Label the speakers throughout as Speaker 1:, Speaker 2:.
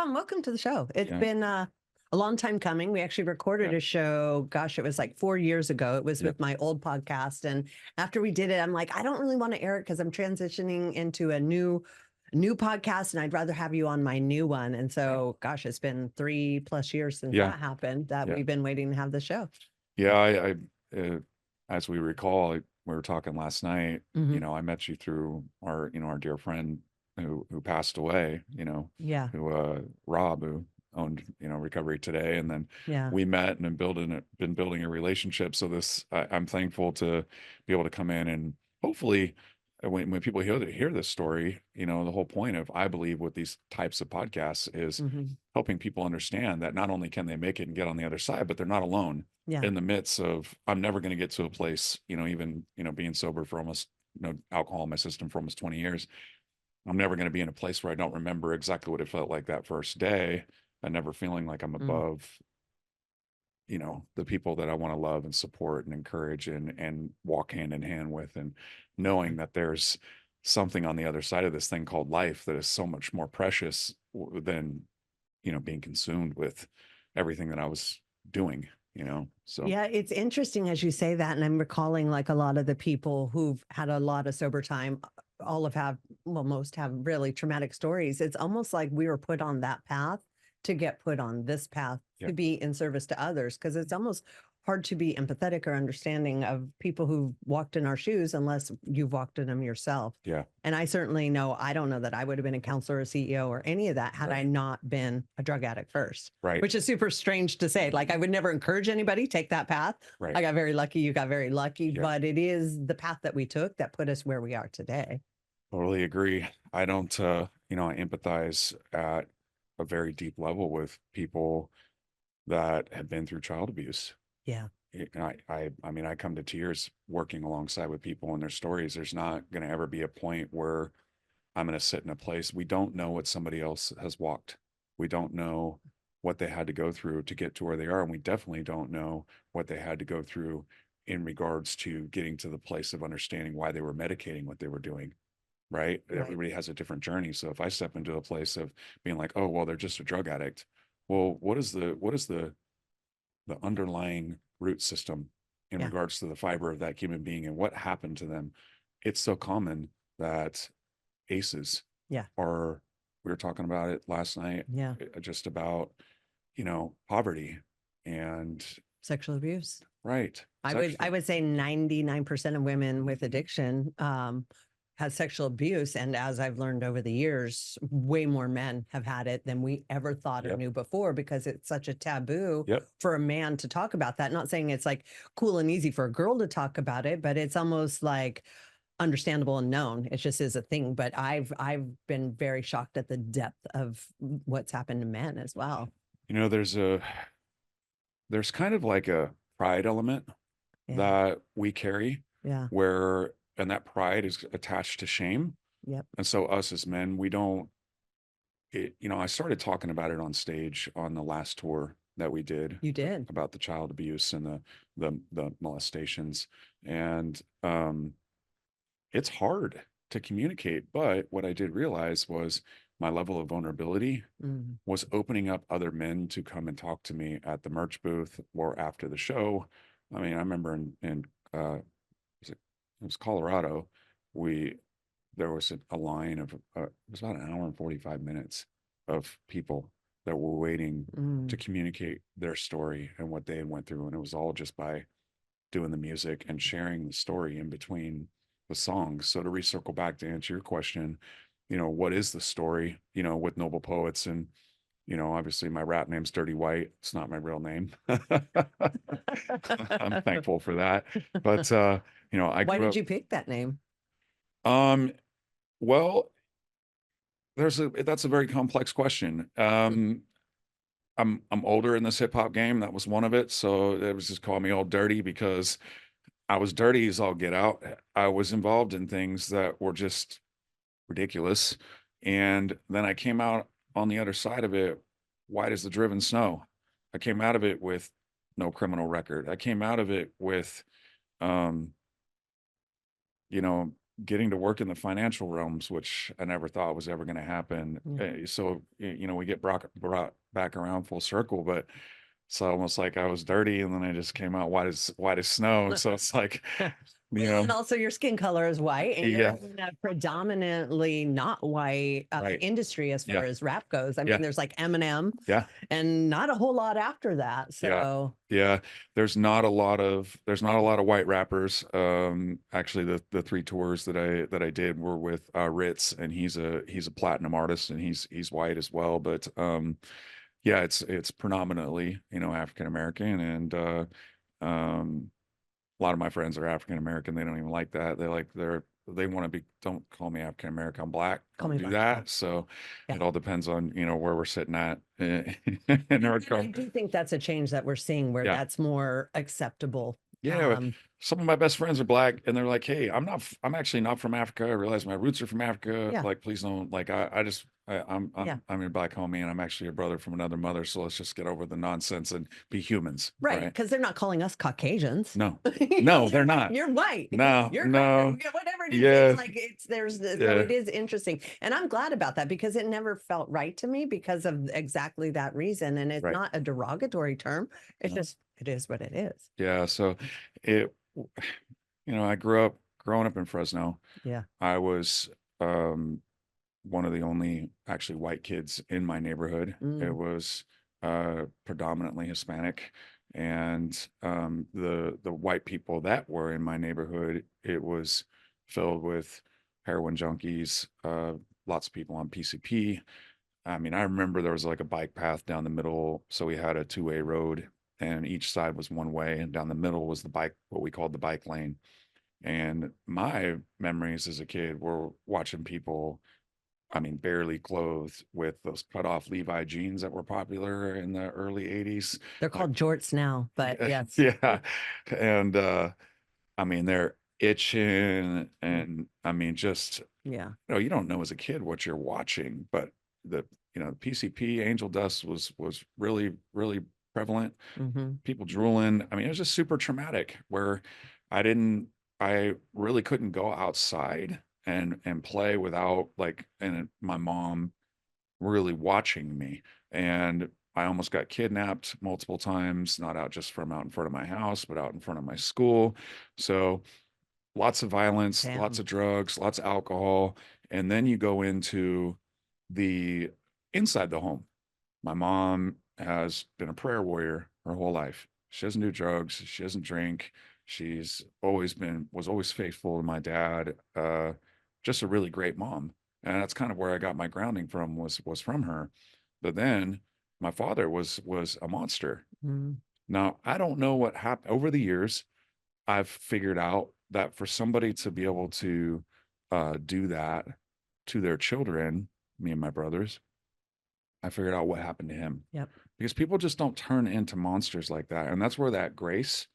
Speaker 1: Jevon, welcome to the show. It's
Speaker 2: Yeah.
Speaker 1: been a long time coming. We actually recorded
Speaker 2: Yeah.
Speaker 1: a show, gosh, it was like 4 years ago. It was
Speaker 2: Yeah.
Speaker 1: with my old podcast. And after we did it, I'm like, I don't really want to air it because I'm transitioning into a new podcast and I'd rather have you on my new one. And so, gosh, it's been 3+ years since
Speaker 2: Yeah.
Speaker 1: that happened that
Speaker 2: Yeah.
Speaker 1: we've been waiting to have the show.
Speaker 2: Yeah. As we recall, we were talking last night,
Speaker 1: Mhm.
Speaker 2: I met you through our dear friend who passed away,
Speaker 1: Yeah.
Speaker 2: Rob, who owned, Recovery Today. And then
Speaker 1: Yeah.
Speaker 2: we met and been building a relationship. So I'm thankful to be able to come in and hopefully when people hear this story, the whole point of, I believe, with these types of podcasts is
Speaker 1: Mhm.
Speaker 2: helping people understand that not only can they make it and get on the other side, but they're not alone
Speaker 1: Yeah.
Speaker 2: in the midst of, I'm never going to get to a place, even, being sober for almost, alcohol in my system for almost 20 years. I'm never going to be in a place where I don't remember exactly what it felt like that first day, and never feeling like I'm
Speaker 1: Mm.
Speaker 2: above, the people that I want to love and support and encourage and walk hand in hand with, and knowing that there's something on the other side of this thing called life that is so much more precious than, being consumed with everything that I was doing, so.
Speaker 1: Yeah, it's interesting as you say that. And I'm recalling like a lot of the people who've had a lot of sober time, all most have really traumatic stories. It's almost like we were put on that path to get put on this path
Speaker 2: Yeah.
Speaker 1: to be in service to others. Cause it's almost hard to be empathetic or understanding of people who've walked in our shoes unless you've walked in them yourself.
Speaker 2: Yeah.
Speaker 1: And I certainly know, I don't know that I would have been a counselor, a CEO, or any of that had
Speaker 2: Right.
Speaker 1: I not been a drug addict first.
Speaker 2: Right.
Speaker 1: Which is super strange to say. Like, I would never encourage anybody take that path.
Speaker 2: Right.
Speaker 1: I got very lucky. You got very lucky,
Speaker 2: Yeah.
Speaker 1: but it is the path that we took that put us where we are today.
Speaker 2: Totally agree. I don't, I empathize at a very deep level with people that have been through child abuse.
Speaker 1: Yeah.
Speaker 2: I mean, I come to tears working alongside with people and their stories. There's not going to ever be a point where I'm going to sit in a place. We don't know what somebody else has walked. We don't know what they had to go through to get to where they are. And we definitely don't know what they had to go through in regards to getting to the place of understanding why they were medicating what they were doing. Right? Everybody has a different journey. So if I step into a place of being like, oh, well, they're just a drug addict. Well, what is the underlying root system in
Speaker 1: Yeah.
Speaker 2: regards to the fiber of that human being and what happened to them? It's so common that ACEs
Speaker 1: Yeah.
Speaker 2: are, we were talking about it last night,
Speaker 1: Yeah.
Speaker 2: just about, poverty and
Speaker 1: Sexual abuse.
Speaker 2: right.
Speaker 1: I would say 99% of women with addiction has sexual abuse. And as I've learned over the years, way more men have had it than we ever thought or
Speaker 2: Yep.
Speaker 1: knew before, because it's such a taboo
Speaker 2: Yep.
Speaker 1: for a man to talk about that. Not saying it's like cool and easy for a girl to talk about it, but it's almost like understandable and known. It just is a thing. But I've been very shocked at the depth of what's happened to men as well.
Speaker 2: There's kind of like a pride element
Speaker 1: Yeah.
Speaker 2: that we carry
Speaker 1: Yeah.
Speaker 2: and that pride is attached to shame.
Speaker 1: Yep.
Speaker 2: And so us as men, we don't, I started talking about it on stage on the last tour that we did.
Speaker 1: You did.
Speaker 2: About the child abuse and the molestations. And it's hard to communicate. But what I did realize was my level of vulnerability was opening up other men to come and talk to me at the merch booth or after the show. I mean, I remember in it was Colorado, there was a line of it was about an hour and 45 minutes of people that were waiting to communicate their story and what they went through, and it was all just by doing the music and sharing the story in between the songs. So to recircle back to answer your question, what is the story, with Noble Poets? And obviously my rap name's Dirty White. It's not my real name. I'm thankful for that. But
Speaker 1: Why did you pick that name?
Speaker 2: Well, that's a very complex question. I'm older in this hip hop game. That was one of it. So it was just call me all dirty because I was dirty as all get out. I was involved in things that were just ridiculous. And then I came out on the other side of it, white as the driven snow. I came out of it with no criminal record. I came out of it with, getting to work in the financial realms, which I never thought was ever going to happen.
Speaker 1: Yeah.
Speaker 2: So, we get brought back around full circle, but it's almost like I was dirty and then I just came out white as snow. So it's like, you
Speaker 1: Well,
Speaker 2: know,
Speaker 1: and also your skin color is white, and you're
Speaker 2: yeah,
Speaker 1: in a predominantly not white
Speaker 2: right.
Speaker 1: industry as far
Speaker 2: Yeah.
Speaker 1: as rap goes. I mean,
Speaker 2: Yeah.
Speaker 1: there's like Eminem,
Speaker 2: Yeah.
Speaker 1: and not a whole lot after that.
Speaker 2: Yeah.
Speaker 1: So
Speaker 2: Yeah. There's not a lot of white rappers. Actually the three tours that I did were with Ritz, and he's a platinum artist, and he's white as well. But yeah, it's predominantly, African American, and um a lot of my friends are African American. They don't even like that. They want to be, don't call me African American. I'm black.
Speaker 1: call
Speaker 2: Don't
Speaker 1: me
Speaker 2: do
Speaker 1: black.
Speaker 2: that. So
Speaker 1: Yeah.
Speaker 2: it all depends on, where we're sitting at in our
Speaker 1: And I do think that's a change that we're seeing where
Speaker 2: yeah.
Speaker 1: that's more acceptable.
Speaker 2: Yeah.
Speaker 1: Um,
Speaker 2: Some of my best friends are black, and they're like, "Hey, I'm actually not from Africa. I realize my roots are from Africa.
Speaker 1: yeah,
Speaker 2: Like, please don't, like, I just,
Speaker 1: yeah.
Speaker 2: I'm your black homie, and I'm actually your brother from another mother. So let's just get over the nonsense and be humans."
Speaker 1: Right,
Speaker 2: Right.
Speaker 1: because they're not calling us Caucasians.
Speaker 2: No, no, they're not.
Speaker 1: You're white.
Speaker 2: No,
Speaker 1: You're
Speaker 2: no.
Speaker 1: whatever it is.
Speaker 2: Yeah.
Speaker 1: It's like so
Speaker 2: Yeah.
Speaker 1: it is interesting, and I'm glad about that because it never felt right to me because of exactly that reason. And it's
Speaker 2: Right.
Speaker 1: not a derogatory term. It's
Speaker 2: No.
Speaker 1: just it is what it is.
Speaker 2: Yeah. So it, I growing up in Fresno.
Speaker 1: Yeah.
Speaker 2: I was um, one of the only actually white kids in my neighborhood. It
Speaker 1: Mm.
Speaker 2: was predominantly Hispanic, and the white people that were in my neighborhood, it was filled with heroin junkies, lots of people on PCP. I mean, I remember there was like a bike path down the middle, so we had a two-way road, and each side was one way, and down the middle was the bike, what we called the bike lane. And my memories as a kid were watching people, I mean, barely clothed, with those cut off Levi jeans that were popular in the early 80s.
Speaker 1: They're
Speaker 2: Like,
Speaker 1: called jorts now, but yes.
Speaker 2: yeah. And I mean, they're itching. And I mean, just,
Speaker 1: Yeah.
Speaker 2: you don't know as a kid what you're watching, but the, PCP angel dust was really, really prevalent.
Speaker 1: Hmm.
Speaker 2: People drooling. I mean, it was just super traumatic where I didn't, I really couldn't go outside and play without, like, and my mom really watching me. And I almost got kidnapped multiple times, not out just from out in front of my house, but out in front of my school. So lots of violence, lots
Speaker 1: Damn.
Speaker 2: of drugs, lots of alcohol. And then you go into the inside the home. My mom has been a prayer warrior her whole life. She doesn't do drugs. She doesn't drink. Was always faithful to my dad. Just a really great mom. And that's kind of where I got my grounding from, was from her. But then my father was a monster.
Speaker 1: Mm.
Speaker 2: Now, I don't know what happened over the years. I've figured out that for somebody to be able to do that to their children, me and my brothers, I figured out what happened to him,
Speaker 1: Yep.
Speaker 2: because people just don't turn into monsters like that. And that's where that grace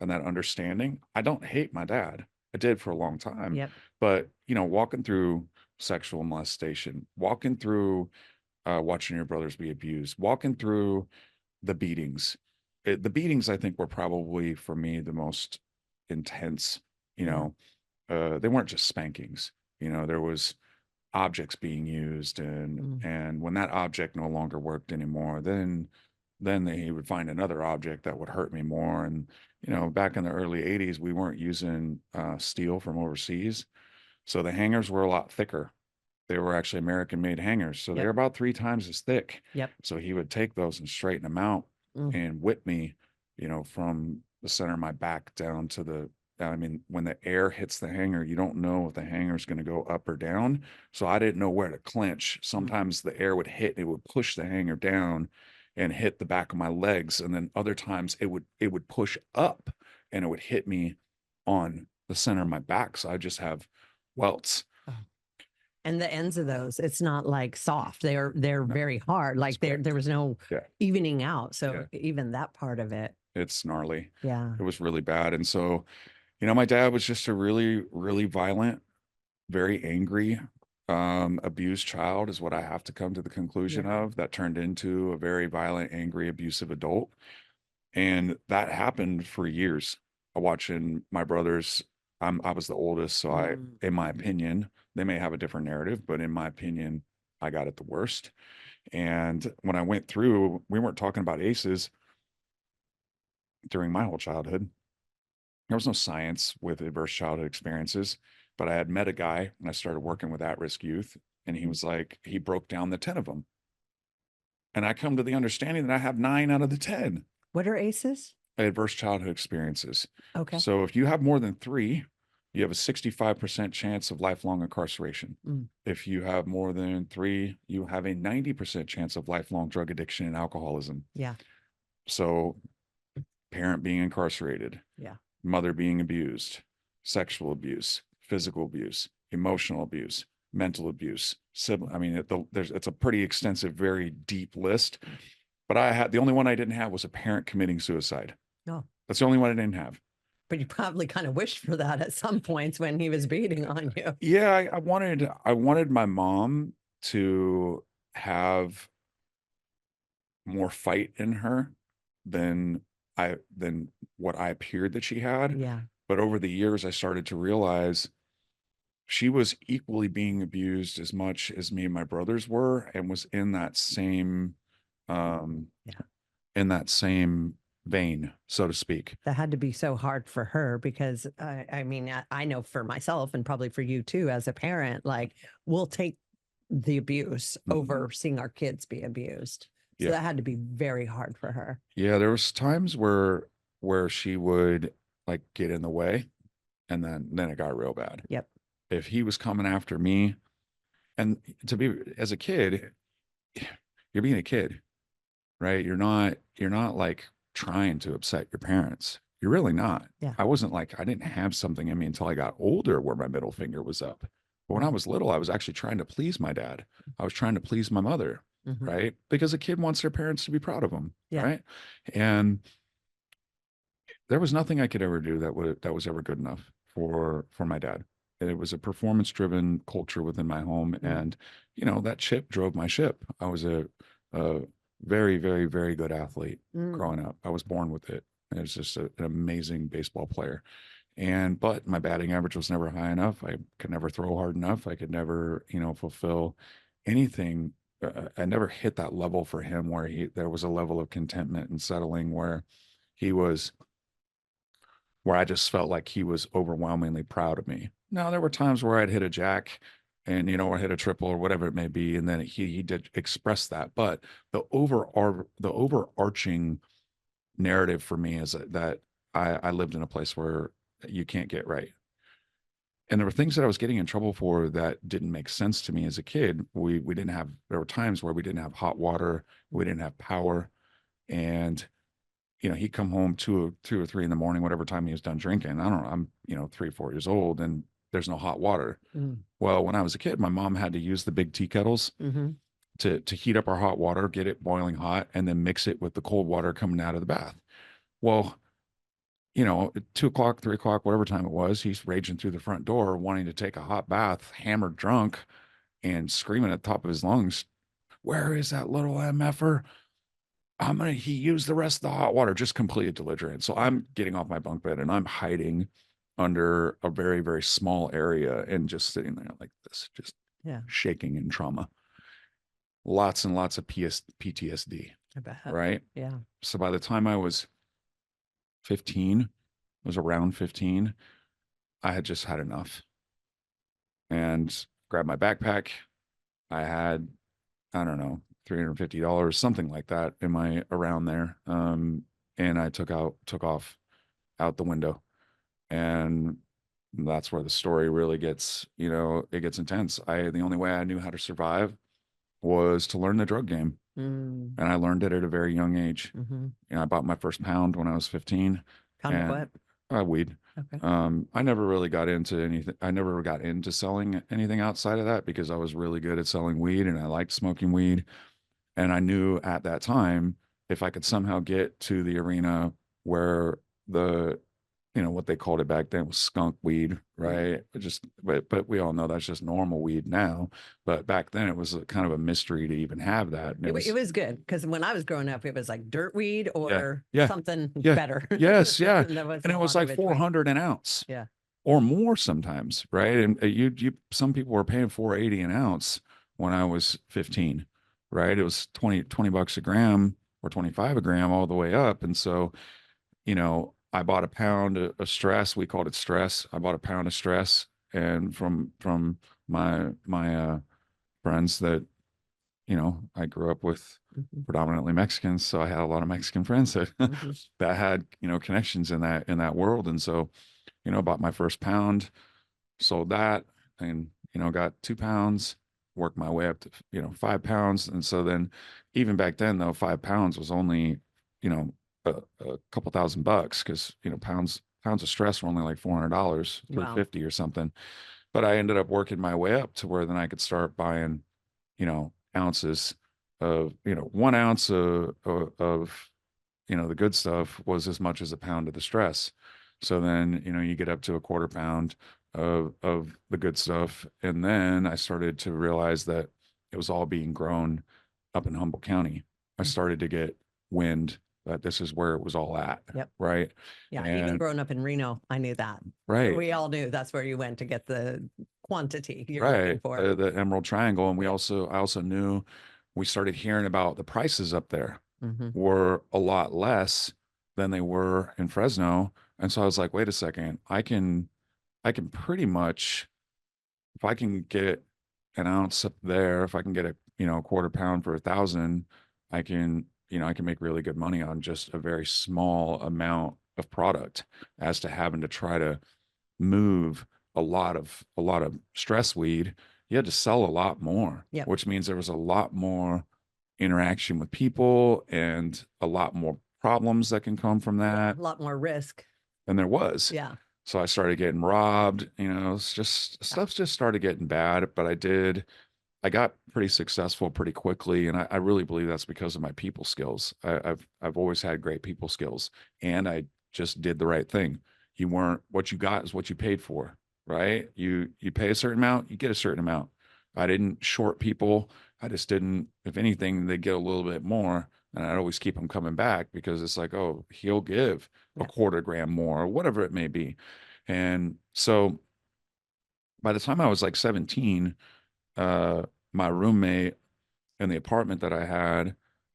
Speaker 2: and that understanding, I don't hate my dad. I did for a long time,
Speaker 1: Yep.
Speaker 2: but walking through sexual molestation, walking through watching your brothers be abused, walking through the beatings. The beatings, I think, were probably for me the most intense. You
Speaker 1: Yeah.
Speaker 2: know, they weren't just spankings. There was objects being used, and
Speaker 1: Mm.
Speaker 2: when that object no longer worked anymore, then he would find another object that would hurt me more. And back in the early 80s, we weren't using steel from overseas, so the hangers were a lot thicker. They were actually American made hangers, so
Speaker 1: Yep.
Speaker 2: they're about 3 times as thick.
Speaker 1: Yep.
Speaker 2: So he would take those and straighten them out
Speaker 1: Mm.
Speaker 2: and whip me, from the center of my back down to the, I mean, when the air hits the hanger, you don't know if the hanger is going to go up or down. So I didn't know where to clench. Sometimes the air would hit, it would push the hanger down and hit the back of my legs. And then other times it would push up and it would hit me on the center of my back. So I just have welts.
Speaker 1: Oh. And the ends of those, it's not like soft. They're
Speaker 2: No,
Speaker 1: very hard. Like there was no
Speaker 2: yeah,
Speaker 1: evening out. So
Speaker 2: yeah,
Speaker 1: even that part of it.
Speaker 2: it's gnarly.
Speaker 1: Yeah.
Speaker 2: It was really bad. And so, my dad was just a really, really violent, very angry, abused child, is what I have to come to the conclusion
Speaker 1: Yeah.
Speaker 2: of, that turned into a very violent, angry, abusive adult. And that happened for years, watching my brothers I was the oldest, so
Speaker 1: Mm.
Speaker 2: in my opinion, they may have a different narrative, but in my opinion, I got it the worst. And when I went through, we weren't talking about ACEs during my whole childhood. There was no science with adverse childhood experiences, but I had met a guy and I started working with at-risk youth, and he was like, he broke down the 10 of them. And I come to the understanding that I have 9 out of the 10
Speaker 1: What are ACEs?
Speaker 2: adverse childhood experiences.
Speaker 1: Okay.
Speaker 2: So if you have more than 3, you have a 65% chance of lifelong incarceration.
Speaker 1: Mm.
Speaker 2: If you have more than 3, you have a 90% chance of lifelong drug addiction and alcoholism.
Speaker 1: Yeah.
Speaker 2: So parent being incarcerated,
Speaker 1: Yeah.
Speaker 2: mother being abused, sexual abuse, physical abuse, emotional abuse, mental abuse, sibling. I mean, it's a pretty extensive, very deep list. But I had the only one I didn't have was a parent committing suicide.
Speaker 1: Oh.
Speaker 2: That's the only one I didn't have.
Speaker 1: But you probably kind of wished for that at some points when he was beating on you.
Speaker 2: Yeah, I wanted my mom to have more fight in her than than what I appeared that she had.
Speaker 1: Yeah.
Speaker 2: But over the years, I started to realize she was equally being abused as much as me and my brothers were, and was um,
Speaker 1: Yeah.
Speaker 2: in that same vein, so to speak.
Speaker 1: That had to be so hard for her because I mean, I know for myself and probably for you too, as a parent, like we'll take the abuse
Speaker 2: Mhm.
Speaker 1: over seeing our kids be abused. So
Speaker 2: Yeah.
Speaker 1: that had to be very hard for her.
Speaker 2: Yeah, there was times where she would like get in the way, and then it got real bad.
Speaker 1: Yep.
Speaker 2: If he was coming after me, and to be as a kid, you're being a kid, right? You're not like trying to upset your parents. You're really not.
Speaker 1: Yeah.
Speaker 2: I didn't have something in me until I got older where my middle finger was up. But when I was little, I was actually trying to please my dad. I was trying to please my mother,
Speaker 1: Mm-hmm.
Speaker 2: right? Because a kid wants their parents to be proud of them,
Speaker 1: Yeah.
Speaker 2: right? And there was nothing I could ever do that was ever good enough for my dad. And it was a performance driven culture within my home, and that chip drove my ship. I was a very, very, very good athlete growing up. I was born with it. And it was just an amazing baseball player. But my batting average was never high enough. I could never throw hard enough. I could never, fulfill anything. I never hit that level for him where there was a level of contentment and settling where I just felt like he was overwhelmingly proud of me. Now there were times where I'd hit a jack and or hit a triple or whatever it may be, and then he did express that. But the overarching narrative for me is that I lived in a place where you can't get right. And there were things that I was getting in trouble for that didn't make sense to me as a kid. There were times where we didn't have hot water, we didn't have power, and he'd come home 2 or 3 in the morning, whatever time he was done drinking. I don't know. I'm 3, 4 years old, and there's no hot water.
Speaker 1: Mm.
Speaker 2: Well, when I was a kid, my mom had to use the big tea kettles
Speaker 1: Mm-hmm.
Speaker 2: to heat up our hot water, get it boiling hot, and then mix it with the cold water coming out of the bath. Well, 2 o'clock, 3 o'clock, whatever time it was, he's raging through the front door, wanting to take a hot bath, hammered drunk, and screaming at the top of his lungs, "Where is that little MFer? He used the rest of the hot water," just completely belligerent. So I'm getting off my bunk bed and I'm hiding under a very, very small area and just sitting there like this, just shaking in trauma. Lots and lots of PTSD,
Speaker 1: I bet.
Speaker 2: right?
Speaker 1: Yeah.
Speaker 2: So by the time I was 15, around 15, I had just had enough and grabbed my backpack. I had, I don't know, $350, something like that, around there. And I took off out the window. And that's where the story really gets, it gets intense. The only way I knew how to survive was to learn the drug game.
Speaker 1: Mm.
Speaker 2: And I learned it at a very young age.
Speaker 1: Mm-hmm.
Speaker 2: I bought my first pound when I was 15.
Speaker 1: Pound of what?
Speaker 2: Weed.
Speaker 1: Okay.
Speaker 2: I never really got into anything. I never got into selling anything outside of that because I was really good at selling weed and I liked smoking weed. And I knew at that time, if I could somehow get to the arena where what they called it back then was skunk weed, right? But we all know that's just normal weed now. But back then it was kind of a mystery to even have that. And
Speaker 1: it was good because when I was growing up, it was like dirt weed or something
Speaker 2: yeah,
Speaker 1: better.
Speaker 2: yes, yeah.
Speaker 1: And
Speaker 2: And it was like 400 an ounce.
Speaker 1: Yeah.
Speaker 2: or more sometimes, right? And some people were paying 4.80 an ounce when I was 15, right? It was 20 bucks a gram or 25 a gram all the way up. And so, I bought a pound of stress. We called it stress. I bought a pound of stress, and from my friends that, I grew up with
Speaker 1: Mm-hmm.
Speaker 2: predominantly Mexicans, so I had a lot of Mexican friends that
Speaker 1: Mm-hmm.
Speaker 2: that had, connections in that world. And so, bought my first pound, sold that, and, got 2 pounds, worked my way up to, 5 pounds. And so then, even back then, though, 5 pounds was only, you know, a couple $1,000, because, pounds of stress were only like $400,
Speaker 1: Wow.
Speaker 2: 350 or something. But I ended up working my way up to where then I could start buying, ounces of, 1 ounce of the good stuff was as much as a pound of the stress. So then, you get up to a quarter pound of the good stuff. And then I started to realize that it was all being grown up in Humboldt County. I
Speaker 1: Mm.
Speaker 2: started to get wind that this is where it was all at.
Speaker 1: Yep.
Speaker 2: Right.
Speaker 1: Yeah. Even
Speaker 2: And
Speaker 1: growing up in Reno, I knew that.
Speaker 2: right.
Speaker 1: We all knew that's where you went to get the quantity you're looking
Speaker 2: Right.
Speaker 1: for.
Speaker 2: The Emerald Triangle. And
Speaker 1: Yep.
Speaker 2: I also knew, we started hearing about the prices up there
Speaker 1: Mm-hmm.
Speaker 2: were a lot less than they were in Fresno. And so I was like, wait a second, I can pretty much, if I can get an ounce up there, if I can get a quarter pound for 1,000, I can make really good money on just a very small amount of product, as to having to try to move a lot of stress weed. You had to sell a lot more,
Speaker 1: Yep.
Speaker 2: which means there was a lot more interaction with people and a lot more problems that can come from
Speaker 1: Yeah.
Speaker 2: that.
Speaker 1: A lot more risk.
Speaker 2: And there was.
Speaker 1: Yeah.
Speaker 2: So I started getting robbed, it's just
Speaker 1: Yeah.
Speaker 2: stuff just started getting bad. But I got pretty successful pretty quickly. And I really believe that's because of my people skills. I've always had great people skills, and I just did the right thing. You weren't, what you got is what you paid for, right? You pay a certain amount, you get a certain amount. I didn't short people. I just didn't, if anything, they get a little bit more. And I'd always keep them coming back, because it's like, oh, he'll give a
Speaker 1: Yeah.
Speaker 2: quarter gram more, or whatever it may be. And so by the time I was like 17, uh, my roommate in the apartment that I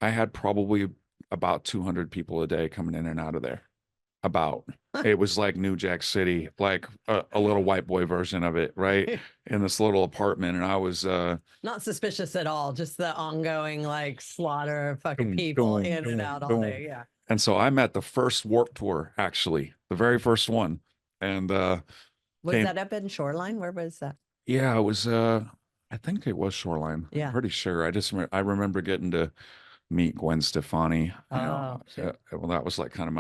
Speaker 2: had probably about 200 people a day coming in and out of there. About, it was like New Jack City, like a little white boy version of it, right? In this little apartment. And I was
Speaker 1: Not suspicious at all. Just the ongoing like slaughter of fucking
Speaker 2: boom,
Speaker 1: people
Speaker 2: boom,
Speaker 1: in and
Speaker 2: boom,
Speaker 1: out all
Speaker 2: boom.
Speaker 1: day. Yeah.
Speaker 2: And so I'm at the first Warp Tour, actually, the very first one. And
Speaker 1: Was
Speaker 2: came,
Speaker 1: that up in Shoreline? Where was that?
Speaker 2: yeah, it was I think it was Shoreline. I'm
Speaker 1: Yeah.
Speaker 2: pretty sure. I remember getting to meet Gwen Stefani.
Speaker 1: Oh, shit.
Speaker 2: Well, that was like kind of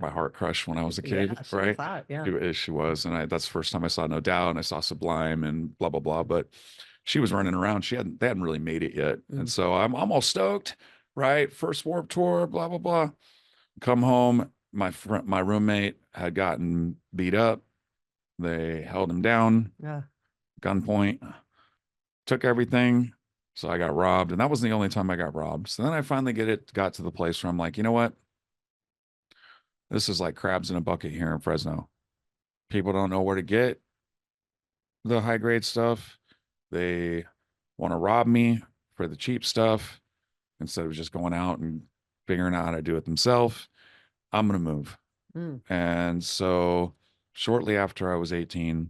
Speaker 2: my heart crush when I was a kid,
Speaker 1: Yeah, she was
Speaker 2: right?
Speaker 1: hot. Yeah.
Speaker 2: She was, and that's the first time I saw No Doubt, and I saw Sublime and blah blah blah. But she was running around. They hadn't really made it yet, and
Speaker 1: Mm.
Speaker 2: so I'm all stoked, right? First Warp Tour, blah blah blah. Come home, my roommate had gotten beat up. They held him down,
Speaker 1: Yeah.
Speaker 2: gunpoint, took everything. So I got robbed, and that wasn't the only time I got robbed. So then I finally got to the place where I'm like, you know what? This is like crabs in a bucket here in Fresno. People don't know where to get the high grade stuff. They want to rob me for the cheap stuff instead of just going out and figuring out how to do it themselves. I'm going to move.
Speaker 1: Mm.
Speaker 2: And so shortly after I was 18,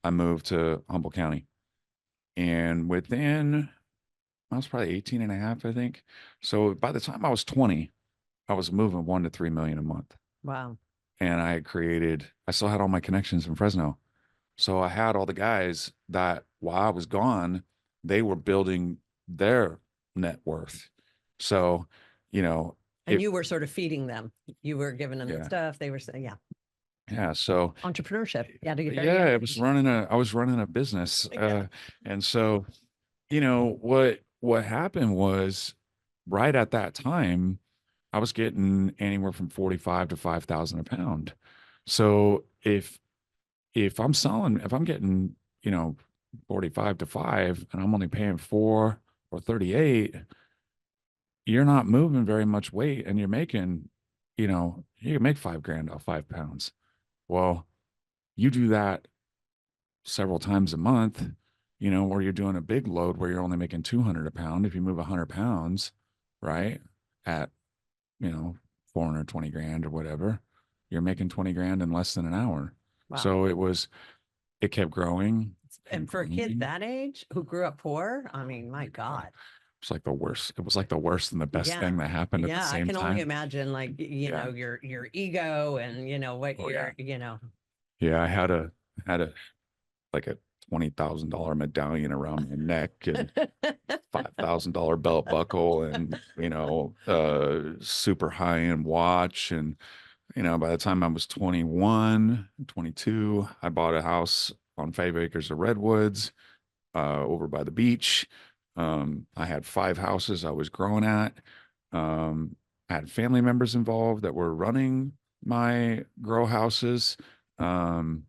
Speaker 2: I moved to Humboldt County. And I was probably 18 and a half, I think. So by the time I was 20, I was moving 1 to 3 million a month.
Speaker 1: Wow.
Speaker 2: And I still had all my connections in Fresno. So I had all the guys that while I was gone, they were building their net worth. So, you know,
Speaker 1: And you were sort of feeding them. You were giving them the
Speaker 2: yeah,
Speaker 1: stuff. They were saying, yeah,
Speaker 2: yeah. So
Speaker 1: entrepreneurship. Yeah, to get very
Speaker 2: yeah,
Speaker 1: young.
Speaker 2: I was running a business.
Speaker 1: Yeah.
Speaker 2: And so, what happened was, right at that time, I was getting anywhere from 45 to 5,000 a pound. So if I'm getting, 45 to 5, and I'm only paying 4 or 38, you're not moving very much weight, and you're making, you can make 5 grand off 5 pounds. Well, you do that several times a month, you know, or you're doing a big load where you're only making 200 a pound. If you move 100 pounds, right, at, you know, 420 grand or whatever, you're making 20 grand in less than an hour.
Speaker 1: Wow.
Speaker 2: So it kept growing and
Speaker 1: And for a kid
Speaker 2: growing.
Speaker 1: that age who grew up poor, I mean, my
Speaker 2: Yeah.
Speaker 1: God.
Speaker 2: It's like the worst. It was like the worst and the best
Speaker 1: Yeah.
Speaker 2: thing that happened at the
Speaker 1: Yeah. I
Speaker 2: same
Speaker 1: can only
Speaker 2: time.
Speaker 1: imagine like,
Speaker 2: Yeah.
Speaker 1: your ego and what
Speaker 2: Oh yeah. Yeah. I had a like a $20,000 medallion around my neck and $5,000 belt buckle and, you know, super high end watch. And, you know, by the time I was 21, 22, I bought a house on 5 acres of redwoods, over by the beach. I had 5 houses I was growing at. I had family members involved that were running my grow houses. Um,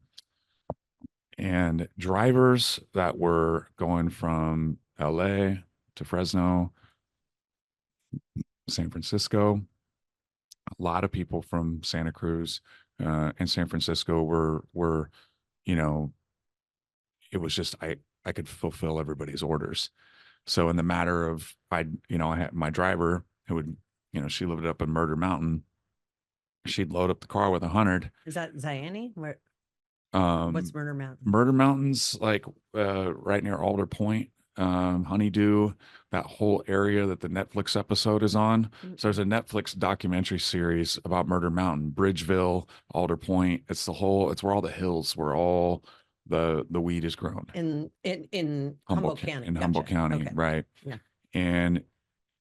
Speaker 2: and drivers that were going from LA to Fresno, San Francisco. A lot of people from Santa Cruz and San Francisco were, you know, it was just I could fulfill everybody's orders. So in the matter of I had my driver who would, you know, she lived up in Murder Mountain. She'd load up the car with 100.
Speaker 1: Is that Ziani? What's
Speaker 2: Um,
Speaker 1: Murder Mountain?
Speaker 2: Murder Mountain's like right near Alder Point, Honeydew, that whole area that the Netflix episode is on. So there's a Netflix documentary series about Murder Mountain, Bridgeville, Alder Point. It's where all the hills, where all the weed is grown.
Speaker 1: In Humboldt County.
Speaker 2: In Humboldt
Speaker 1: Gotcha.
Speaker 2: County,
Speaker 1: Okay.
Speaker 2: right?
Speaker 1: Yeah.
Speaker 2: And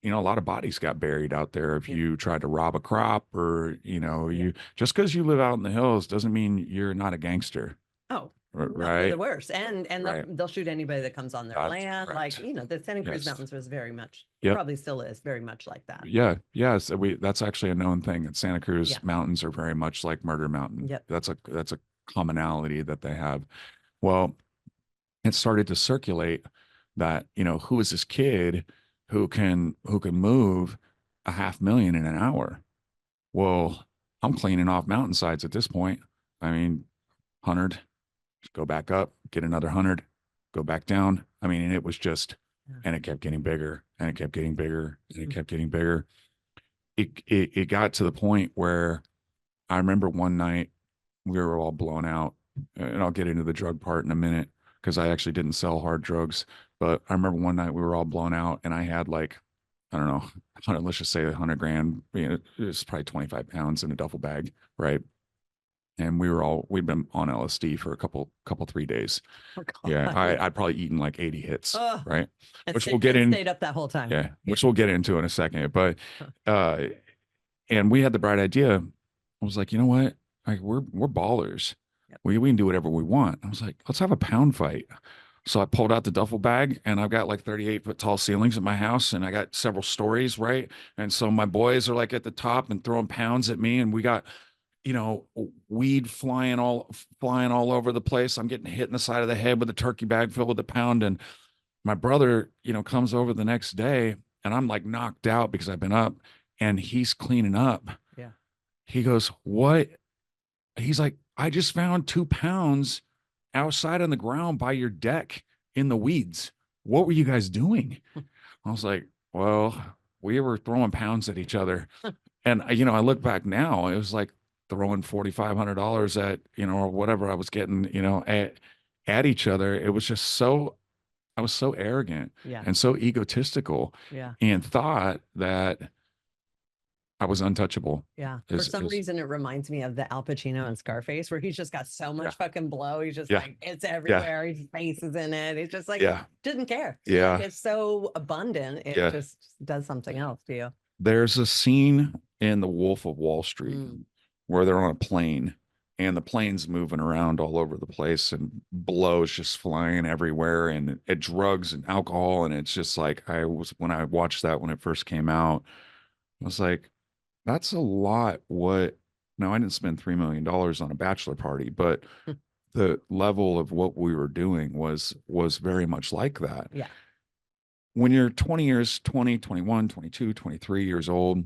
Speaker 2: you know, a lot of bodies got buried out there if
Speaker 1: Yeah.
Speaker 2: you tried to rob a crop or, you know,
Speaker 1: Yeah.
Speaker 2: you just because you live out in the hills doesn't mean you're not a gangster.
Speaker 1: Oh, no, they're
Speaker 2: Right.
Speaker 1: the worst. And
Speaker 2: Right.
Speaker 1: they'll shoot anybody that comes on their
Speaker 2: That's
Speaker 1: land. Like,
Speaker 2: correct.
Speaker 1: the Santa Cruz
Speaker 2: Yes.
Speaker 1: Mountains was very much,
Speaker 2: Yep.
Speaker 1: probably still is very much like that.
Speaker 2: Yeah. Yes. That's actually a known thing that Santa Cruz
Speaker 1: Yeah.
Speaker 2: mountains are very much like Murder Mountain.
Speaker 1: Yep.
Speaker 2: That's a commonality that they have. Well, it started to circulate that, you know, who is this kid who can move a 500,000 in an hour? Well, I'm cleaning off mountainsides at this point. I mean, 100, go back up, get another 100, go back down. I mean, and it was just, and it kept getting bigger and it kept getting bigger and it kept getting bigger. It got to the point where I remember one night we were all blown out, and I'll get into the drug part in a minute because I actually didn't sell hard drugs. But I remember one night we were all blown out and I had like, I don't know, 100, let's just say 100 grand, you know, it was probably 25 pounds in a duffel bag. Right. And we'd been on LSD for a couple, 3 days.
Speaker 1: Oh,
Speaker 2: Yeah.
Speaker 1: God.
Speaker 2: I'd probably eaten like 80 hits.
Speaker 1: Oh,
Speaker 2: Right.
Speaker 1: and
Speaker 2: Which we'll get in.
Speaker 1: stayed up that whole time.
Speaker 2: Yeah. Which we'll get into in a second. But, and we had the bright idea. I was like, you know what? Like we're ballers.
Speaker 1: Yep.
Speaker 2: We can do whatever we want. I was like, let's have a pound fight. So I pulled out the duffel bag and I've got like 38-foot tall ceilings at my house and I got several stories, right? And so my boys are like at the top and throwing pounds at me and we got, you know, weed flying all over the place. I'm getting hit in the side of the head with a turkey bag filled with a pound. And my brother, you know, comes over the next day and I'm like knocked out because I've been up and he's cleaning up.
Speaker 1: Yeah. He
Speaker 2: goes, what? He's like, I just found 2 pounds outside on the ground by your deck in the weeds. What were you guys doing? I was like, well, we were throwing pounds at each other. And, you know, I look back now, it was like throwing $4,500 at, you know, or whatever I was getting, you know, at each other. It was just I was so arrogant and so egotistical and thought that I was untouchable.
Speaker 1: Yeah. For some reason, it reminds me of the Al Pacino and Scarface, where he's just got so much fucking blow. He's just like, it's everywhere. His face is in it. He's just like, didn't care.
Speaker 2: Yeah.
Speaker 1: Like, it's so abundant. It just does something else to you.
Speaker 2: There's a scene in The Wolf of Wall Street where they're on a plane and the plane's moving around all over the place and blow is just flying everywhere and it drugs and alcohol. And it's just like, when I watched that when it first came out, I was like, that's a lot. Now I didn't spend $3 million on a bachelor party, but the level of what we were doing was very much like that.
Speaker 1: Yeah.
Speaker 2: When you're 20, 21, 22, 23 years old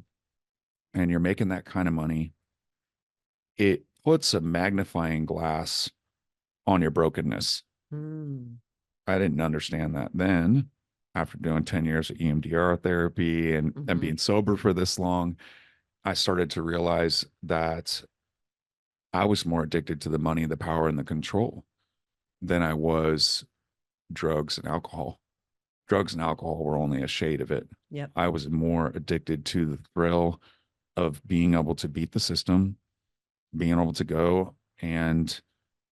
Speaker 2: and you're making that kind of money, it puts a magnifying glass on your brokenness.
Speaker 1: Mm.
Speaker 2: I didn't understand that then. After doing 10 years of EMDR therapy and
Speaker 1: Hmm.
Speaker 2: being sober for this long, I started to realize that I was more addicted to the money, the power, and the control than I was drugs and alcohol. Drugs and alcohol were only a shade of it.
Speaker 1: Yep.
Speaker 2: I was more addicted to the thrill of being able to beat the system, being able to go and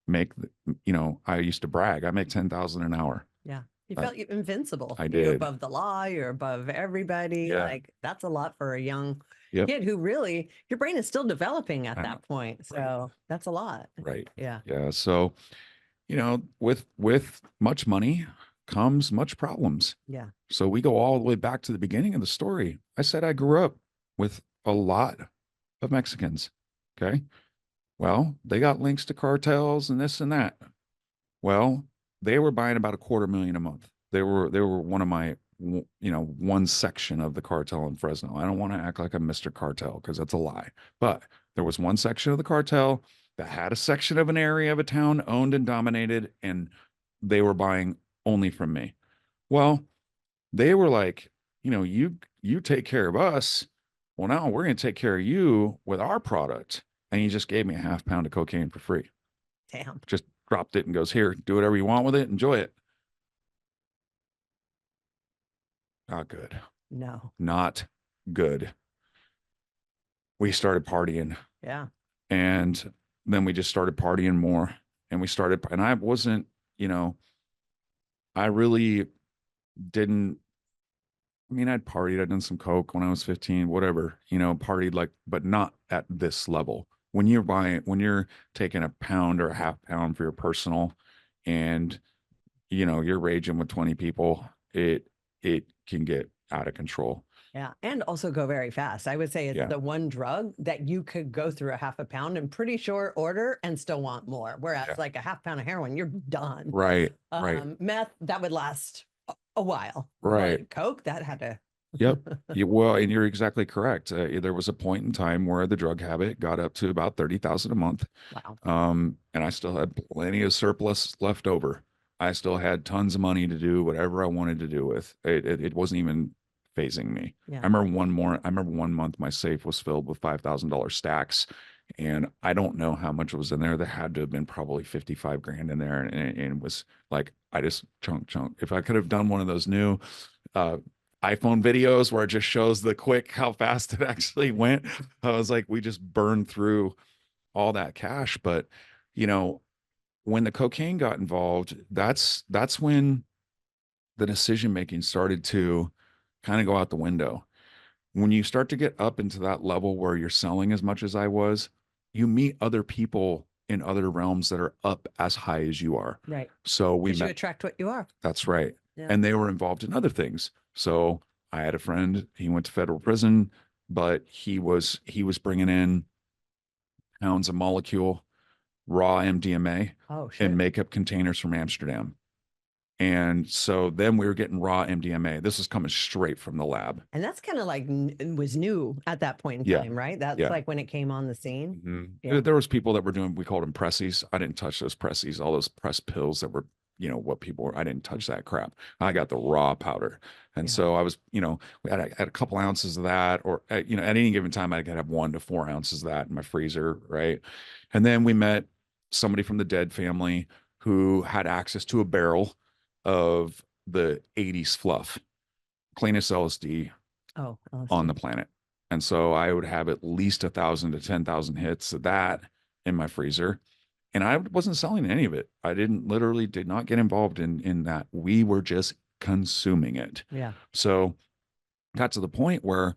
Speaker 2: make, I used to brag, I make 10,000 an hour.
Speaker 1: Yeah. You
Speaker 2: I,
Speaker 1: felt invincible.
Speaker 2: I
Speaker 1: You're
Speaker 2: did.
Speaker 1: above the law. You're above everybody.
Speaker 2: Yeah.
Speaker 1: Like that's a lot for a young
Speaker 2: Yep.
Speaker 1: kid who really, your brain is still developing at
Speaker 2: I know.
Speaker 1: that point.
Speaker 2: Right.
Speaker 1: So that's a lot.
Speaker 2: Right.
Speaker 1: Yeah.
Speaker 2: Yeah. So, with much money comes much problems.
Speaker 1: Yeah.
Speaker 2: So we go all the way back to the beginning of the story. I said I grew up with a lot of Mexicans. Okay. Well, they got links to cartels and this and that. Well, they were buying about $250,000 a month. They were one of my, one section of the cartel in Fresno. I don't want to act like I'm Mr. Cartel because that's a lie. But there was one section of the cartel that had a section of an area of a town owned and dominated, and they were buying only from me. Well, they were like, you take care of us. Well, now we're going to take care of you with our product. And he just gave me a half pound of cocaine for free.
Speaker 1: Damn.
Speaker 2: Just dropped it and goes, here, do whatever you want with it. Enjoy it. Not good.
Speaker 1: No.
Speaker 2: Not good. We started partying,
Speaker 1: Yeah.
Speaker 2: and then we just started partying more. And I wasn't, I really didn't. I mean, I'd partied, I'd done some coke when I was 15, whatever, partied like, but not at this level. When you're taking a pound or a half pound for your personal, and you're raging with 20 people, it can get out of control.
Speaker 1: Yeah. And also go very fast. I would say it's
Speaker 2: Yeah.
Speaker 1: the one drug that you could go through a half a pound in pretty short order and still want more. Whereas
Speaker 2: Yeah.
Speaker 1: like a half pound of heroin, you're done.
Speaker 2: Right. Right.
Speaker 1: Meth, that would last a while.
Speaker 2: Right.
Speaker 1: But Coke, that had to.
Speaker 2: Yep. Well, and you're exactly correct. There was a point in time where the drug habit got up to about 30,000 a month.
Speaker 1: Wow.
Speaker 2: And I still had plenty of surplus left over. I still had tons of money to do whatever I wanted to do with it. It wasn't even phasing me.
Speaker 1: Yeah.
Speaker 2: I remember one month my safe was filled with $5,000 stacks, and I don't know how much was in there. There had to have been probably 55 grand in there. And it was like, I just chunk. If I could have done one of those new, iPhone videos where it just shows the quick how fast it actually went. I was like, we just burned through all that cash. But when the cocaine got involved, that's when the decision making started to kind of go out the window. When you start to get up into that level where you're selling as much as I was, you meet other people in other realms that are up as high as you are.
Speaker 1: Right.
Speaker 2: So we
Speaker 1: You
Speaker 2: met.
Speaker 1: attract what you are.
Speaker 2: That's right.
Speaker 1: Yeah.
Speaker 2: And they were involved in other things. So I had a friend, he went to federal prison, but he was bringing in pounds of molecule, raw MDMA,
Speaker 1: Oh, shit.
Speaker 2: in makeup containers from Amsterdam. And so then we were getting raw MDMA. This was coming straight from the lab.
Speaker 1: And that's kind of like was new at that point in
Speaker 2: Yeah.
Speaker 1: time, right? That's
Speaker 2: Yeah.
Speaker 1: like when it came on the scene.
Speaker 2: Mm-hmm.
Speaker 1: Yeah.
Speaker 2: There was people that were doing, we called them pressies. I didn't touch those pressies, all those press pills that were, what people were, I didn't touch that crap. I got the raw powder. And
Speaker 1: Yeah.
Speaker 2: so I was, we had a couple ounces of that, or, at any given time, I could have 1 to 4 ounces of that in my freezer. Right. And then we met somebody from the Dead family who had access to a barrel of the 80s fluff, cleanest LSD on the planet. And so I would have at least 1,000 to 10,000 hits of that in my freezer. And I wasn't selling any of it. I did not get involved in that. We were just consuming it.
Speaker 1: Yeah.
Speaker 2: So got to the point where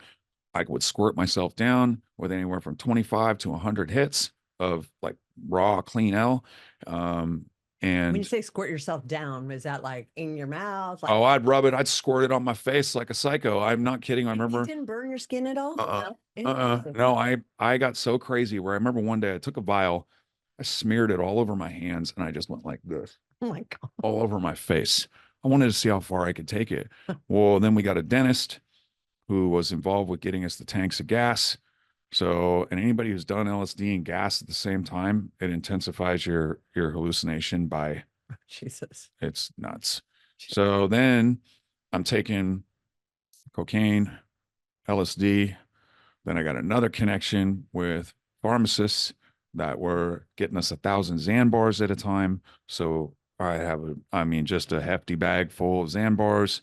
Speaker 2: I would squirt myself down with anywhere from 25 to 100 hits of like raw clean L. And
Speaker 1: when you say squirt yourself down, is that like in your mouth? Like,
Speaker 2: I'd rub it. I'd squirt it on my face like a psycho. I'm not kidding. I remember.
Speaker 1: It didn't burn your skin at all?
Speaker 2: No, I got so crazy where I remember one day I took a vial, I smeared it all over my hands, and I just went like this.
Speaker 1: Oh my God.
Speaker 2: All over my face. I wanted to see how far I could take it. Well, then we got a dentist who was involved with getting us the tanks of gas. So, and anybody who's done LSD and gas at the same time, it intensifies your hallucination by
Speaker 1: Jesus.
Speaker 2: It's nuts. So then I'm taking cocaine, LSD. Then I got another connection with pharmacists that were getting us 1,000 Xan bars at a time. So I have just a hefty bag full of Xan bars.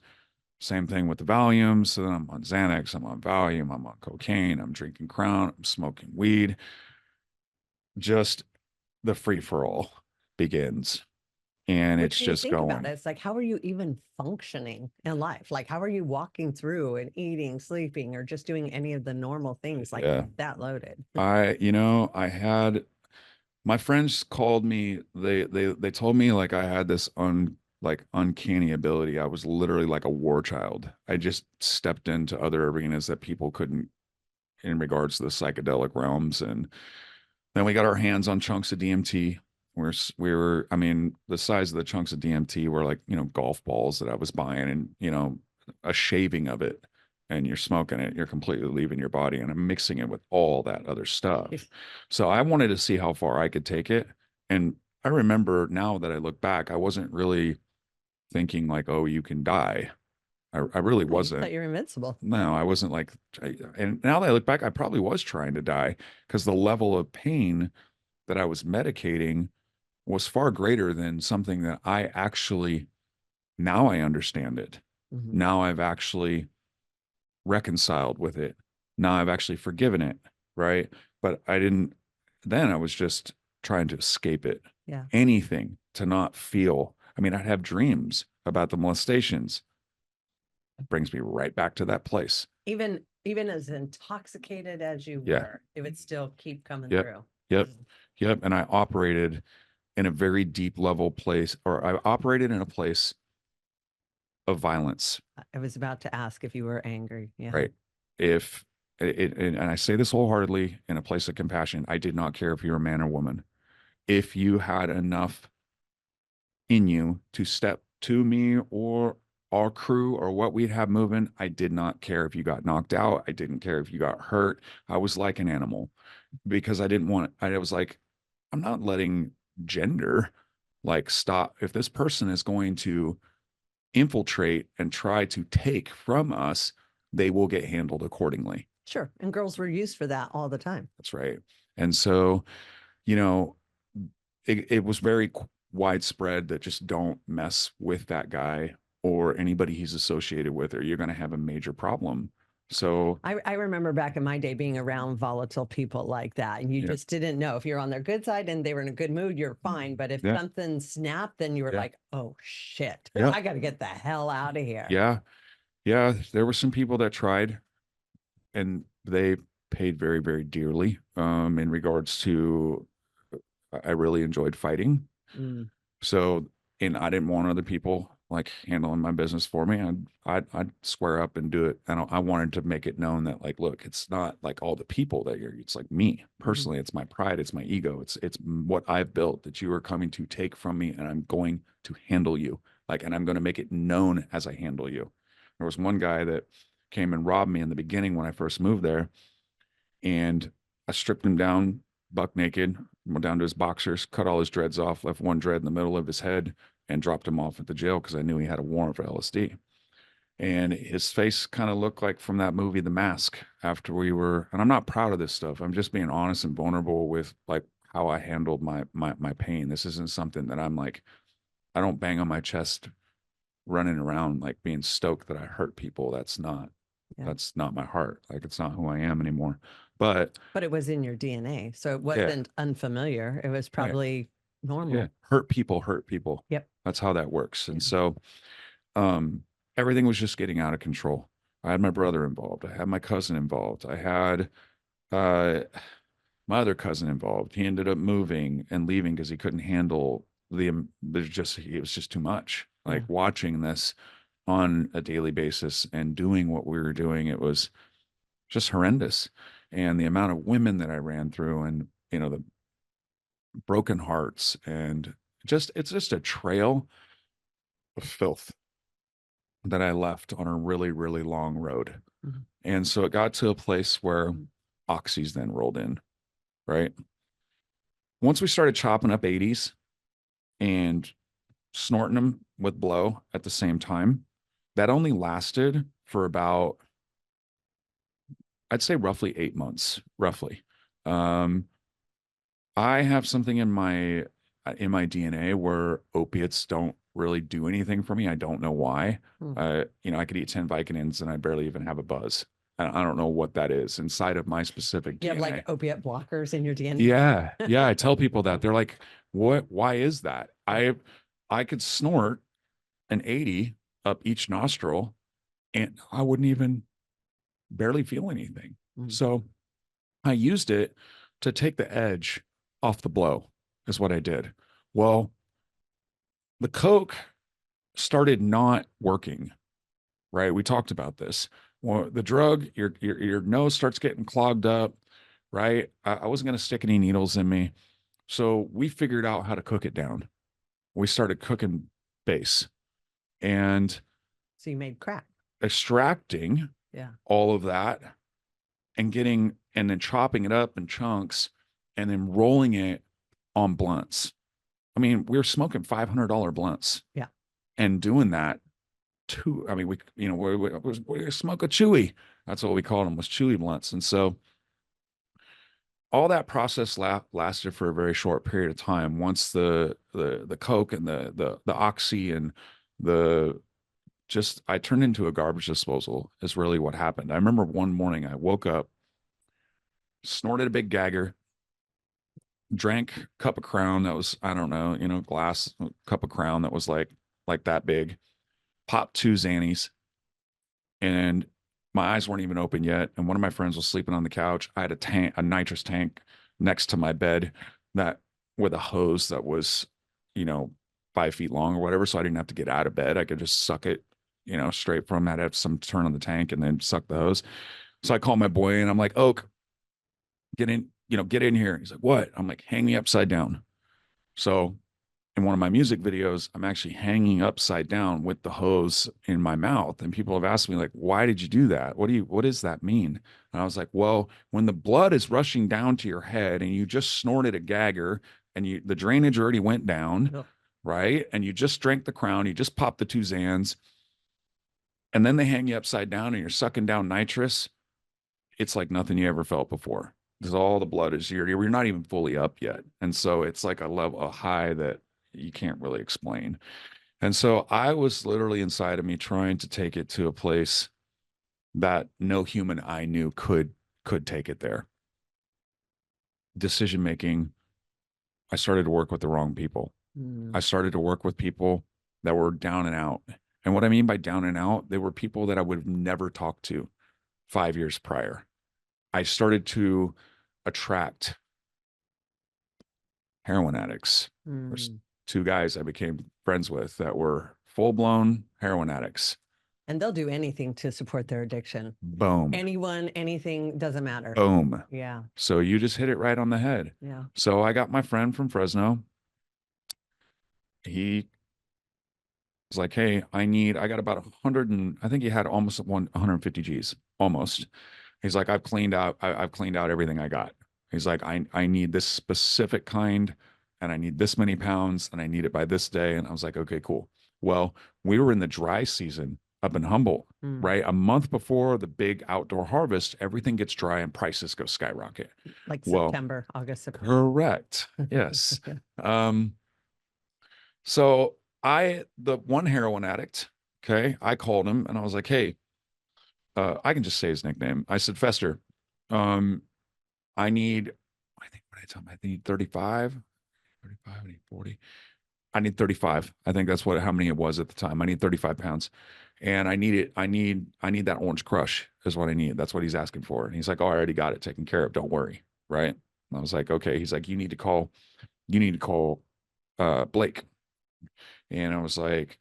Speaker 2: Same thing with the Valium. So then I'm on Xanax, I'm on Valium, I'm on cocaine, I'm drinking Crown, I'm smoking weed. Just the free for all begins. And
Speaker 1: Which
Speaker 2: it's
Speaker 1: when you
Speaker 2: just
Speaker 1: think about it,
Speaker 2: going.
Speaker 1: it's like, how are you even functioning in life? Like, how are you walking through and eating, sleeping, or just doing any of the normal things like
Speaker 2: Yeah.
Speaker 1: that loaded?
Speaker 2: I had my friends called me, they told me like I had this uncanny ability. I was literally like a war child. I just stepped into other arenas that people couldn't in regards to the psychedelic realms. And then we got our hands on chunks of DMT. We were, I mean, the size of the chunks of DMT were like, golf balls that I was buying, and, a shaving of it, and you're smoking it, you're completely leaving your body, and I'm mixing it with all that other stuff. So I wanted to see how far I could take it. And I remember now that I look back, I wasn't really thinking like, oh, you can die. I really
Speaker 1: Oh, you thought
Speaker 2: wasn't.
Speaker 1: you were invincible.
Speaker 2: No, I wasn't like, and now that I look back, I probably was trying to die because the level of pain that I was medicating was far greater than something that I actually, now I understand it.
Speaker 1: Mhm.
Speaker 2: Now I've actually reconciled with it. Now I've actually forgiven it. Right. But then I was just trying to escape it.
Speaker 1: Yeah.
Speaker 2: Anything to not feel. I mean, I'd have dreams about the molestations. It brings me right back to that place.
Speaker 1: Even as intoxicated as you
Speaker 2: Yeah.
Speaker 1: were, it would still keep coming
Speaker 2: Yep.
Speaker 1: through.
Speaker 2: Yep.
Speaker 1: Mm.
Speaker 2: Yep. And I operated in a very deep level place, or I operated in a place of violence,
Speaker 1: I was about to ask if you were angry. Yeah.
Speaker 2: right? If and I say this wholeheartedly, in a place of compassion, I did not care if you were a man or woman. If you had enough in you to step to me or our crew or what we'd have moving, I did not care if you got knocked out. I didn't care if you got hurt. I was like an animal because I didn't want, I was like, I'm not letting gender like stop. If this person is going to infiltrate and try to take from us, they will get handled accordingly.
Speaker 1: Sure. And girls were used for that all the time.
Speaker 2: That's right. And so, you know, it was very widespread that just don't mess with that guy or anybody he's associated with, or you're going to have a major problem. So,
Speaker 1: I remember back in my day being around volatile people like that, and you
Speaker 2: yeah,
Speaker 1: just didn't know if you're on their good side and they were in a good mood, you're fine. But if
Speaker 2: yeah,
Speaker 1: something snapped, then you were
Speaker 2: yeah,
Speaker 1: like, oh shit,
Speaker 2: yeah,
Speaker 1: I got to get the hell out of here.
Speaker 2: yeah, yeah. There were some people that tried and they paid very, very dearly in regards to I really enjoyed fighting.
Speaker 1: Mm,
Speaker 2: So, and I didn't want other people like handling my business for me. I'd square up and do it. And I wanted to make it known that like, look, it's not like all the people that it's like me
Speaker 1: mhm.
Speaker 2: personally. It's my pride. It's my ego. It's what I've built that you are coming to take from me, and I'm going to handle you. Like, and I'm going to make it known as I handle you. There was one guy that came and robbed me in the beginning when I first moved there, and I stripped him down buck naked, went down to his boxers, cut all his dreads off, left one dread in the middle of his head, and dropped him off at the jail because I knew he had a warrant for LSD. And his face kind of looked like from that movie, The Mask, after we were, and I'm not proud of this stuff. I'm just being honest and vulnerable with like how I handled my pain. This isn't something that I'm like, I don't bang on my chest running around like being stoked that I hurt people.
Speaker 1: Yeah.
Speaker 2: That's not my heart. Like it's not who I am anymore. But
Speaker 1: But it was in your DNA. So it
Speaker 2: yeah,
Speaker 1: wasn't unfamiliar. It was
Speaker 2: yeah,
Speaker 1: probably
Speaker 2: yeah.
Speaker 1: normal.
Speaker 2: Hurt people hurt people.
Speaker 1: Yep.
Speaker 2: That's how that works.
Speaker 1: Yeah.
Speaker 2: And so um everything was just getting out of control. I had my brother involved. I had my cousin involved. I had uh my other cousin involved. He ended up moving and leaving because he couldn't handle there's just it was just too much.
Speaker 1: Yeah.
Speaker 2: Like watching this on a daily basis and doing what we were doing, it was just horrendous. And the amount of women that I ran through, and the broken hearts, and it's just a trail of filth that I left on a really, really long road.
Speaker 1: Mhm.
Speaker 2: And so it got to a place where oxys then rolled in, right? Once we started chopping up 80s and snorting them with blow at the same time. That only lasted for about, I'd say roughly 8 months, roughly. Um, I have something in my DNA where opiates don't really do anything for me. I don't know why.
Speaker 1: Hmm.
Speaker 2: I could eat 10 Vicodins and I barely even have a buzz. I don't know what that is inside of my specific
Speaker 1: You have
Speaker 2: DNA.
Speaker 1: like opiate blockers in your DNA.
Speaker 2: Yeah, yeah. I tell people that they're like, "What? Why is that?" I could snort an 80 up each nostril, and I wouldn't even barely feel anything.
Speaker 1: Mm.
Speaker 2: So I used it to take the edge off the blow, is what I did. Well, the Coke started not working, right? We talked about this. Well, the drug, your nose starts getting clogged up, right? I wasn't going to stick any needles in me. So we figured out how to cook it down. We started cooking base and
Speaker 1: So you made crack.
Speaker 2: extracting
Speaker 1: Yeah.
Speaker 2: all of that and then chopping it up in chunks and then rolling it on blunts. I mean, we were smoking $500 blunts.
Speaker 1: Yeah.
Speaker 2: And doing that too. I mean, we smoke a chewy. That's what we called them, was chewy blunts. And so all that process lasted for a very short period of time. Once the Coke and the Oxy and the just I turned into a garbage disposal is really what happened. I remember one morning I woke up, snorted a big gagger, drank a cup of Crown that was, I don't know, glass cup of Crown that was like that big, popped two Xannies, and my eyes weren't even open yet. And one of my friends was sleeping on the couch. I had a nitrous tank next to my bed that with a hose that was, you know, 5 feet long or whatever. So I didn't have to get out of bed. I could just suck it, straight from that. Have some turn on the tank and then suck the hose. So I called my boy and I'm like, Oak, get in here. He's like, what? I'm like, hang me upside down. So in one of my music videos, I'm actually hanging upside down with the hose in my mouth. And people have asked me, like, why did you do that? What does that mean? And I was like, well, when the blood is rushing down to your head and you just snorted a gagger and the drainage already went down,
Speaker 1: Ugh.
Speaker 2: right? And you just drank the Crown, you just popped the two Zans, and then they hang you upside down and you're sucking down nitrous. It's like nothing you ever felt before. Because all the blood is here. You're not even fully up yet. And so it's like a high that you can't really explain. And so I was literally inside of me trying to take it to a place that no human I knew could take it there. Decision making, I started to work with the wrong people. I
Speaker 1: Mm.
Speaker 2: started to work with people that were down and out. And what I mean by down and out, they were people that I would have never talked to 5 years prior. I started to attract heroin addicts. There's
Speaker 1: Mm.
Speaker 2: two guys I became friends with that were full blown heroin addicts.
Speaker 1: And they'll do anything to support their addiction.
Speaker 2: Boom,
Speaker 1: Anyone, anything, doesn't matter.
Speaker 2: boom.
Speaker 1: Yeah.
Speaker 2: So you just hit it right on the head.
Speaker 1: Yeah.
Speaker 2: So I got my friend from Fresno. He was like, hey, I got about 100 and I think he had almost 150 G's, almost. He's like, I've cleaned out everything I got. He's like, I need this specific kind and I need this many pounds and I need it by this day. And I was like, okay, cool. Well, we were in the dry season up in Humboldt,
Speaker 1: Mm.
Speaker 2: right? A month before the big outdoor harvest, everything gets dry and prices go skyrocket.
Speaker 1: Like
Speaker 2: Well,
Speaker 1: September, August, September.
Speaker 2: correct. Yes. Um, so the one heroin addict, okay, I called him and I was like, hey, I can just say his nickname. I said, Fester, um, I need, I think, what did I tell him? I need 35, 35, I need 40. I need 35. I think that's how many it was at the time. I need 35 pounds. And I need it. I need that orange crush is what I need. That's what he's asking for. And he's like, oh, I already got it taken care of. Don't worry. Right. And I was like, okay. He's like, you need to call Blake. And I was like,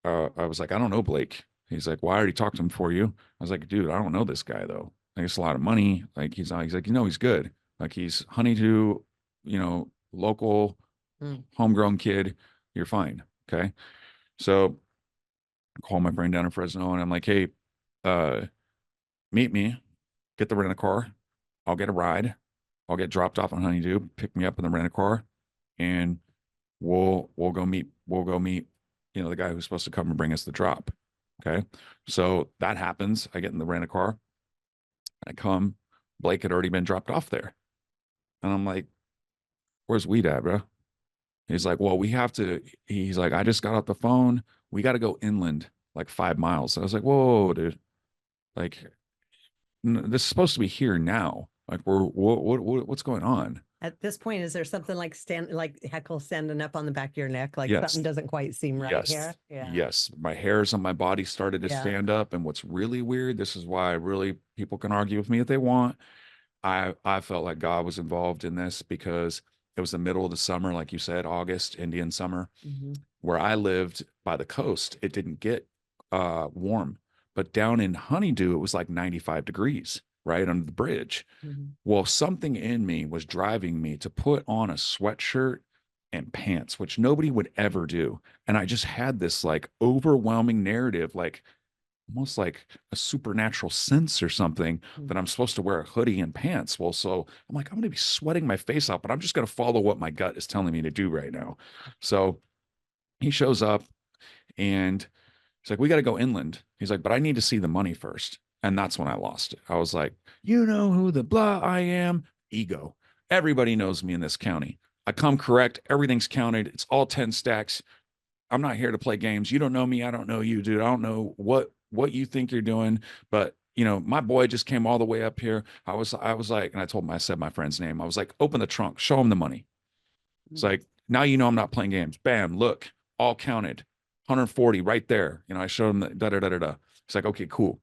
Speaker 2: I don't know Blake. He's like, well, I already talked to him for you. I was like, dude, I don't know this guy though. Like, it's a lot of money. Like, he's like, he's good. Like, he's honeydew, local,
Speaker 1: Mm.
Speaker 2: homegrown kid. You're fine. Okay. So I call my friend down in Fresno and I'm like, hey, uh, meet me, get the rent a car. I'll get a ride. I'll get dropped off on Honeydew, pick me up in the rent a car, and we'll go meet, the guy who's supposed to come and bring us the drop. Okay. So that happens. I get in the rent a car. I come. Blake had already been dropped off there. And I'm like, where's weed at, bro? He's like, well, we have to. He's like, I just got off the phone. We got to go inland like 5 miles. I was like, whoa, dude. Like, this is supposed to be here now. Like, what's going on?
Speaker 1: At this point, is there something like heckle standing up on the back of your neck? Like
Speaker 2: Yes.
Speaker 1: something doesn't quite seem right here.
Speaker 2: Yes.
Speaker 1: Yeah.
Speaker 2: Yes. My hairs on my body started to
Speaker 1: Yeah.
Speaker 2: stand up. And what's really weird, this is why really people can argue with me if they want. I felt like God was involved in this because it was the middle of the summer, like you said, August, Indian summer.
Speaker 1: Mhm.
Speaker 2: Where I lived by the coast, it didn't get warm. But down in Honeydew, it was like 95 degrees, right under the bridge.
Speaker 1: Mhm.
Speaker 2: Well, something in me was driving me to put on a sweatshirt and pants, which nobody would ever do. And I just had this like overwhelming narrative, like almost like a supernatural sense or something
Speaker 1: Mm.
Speaker 2: that I'm supposed to wear a hoodie and pants. Well, so I'm like, I'm going to be sweating my face off, but I'm just going to follow what my gut is telling me to do right now. So he shows up and he's like, we got to go inland. He's like, but I need to see the money first. And that's when I lost it. I was like, you know who the blah I am? Ego. Everybody knows me in this county. I come correct. Everything's counted. It's all 10 stacks. I'm not here to play games. You don't know me. I don't know you, dude. I don't know what you think you're doing, but my boy just came all the way up here. I was like, and I said my friend's name. I was like, open the trunk, show him the money. It's
Speaker 1: Mm.
Speaker 2: like, now I'm not playing games. Bam, look, all counted. 140 right there. I showed him that da da da da da. It's like, okay, cool.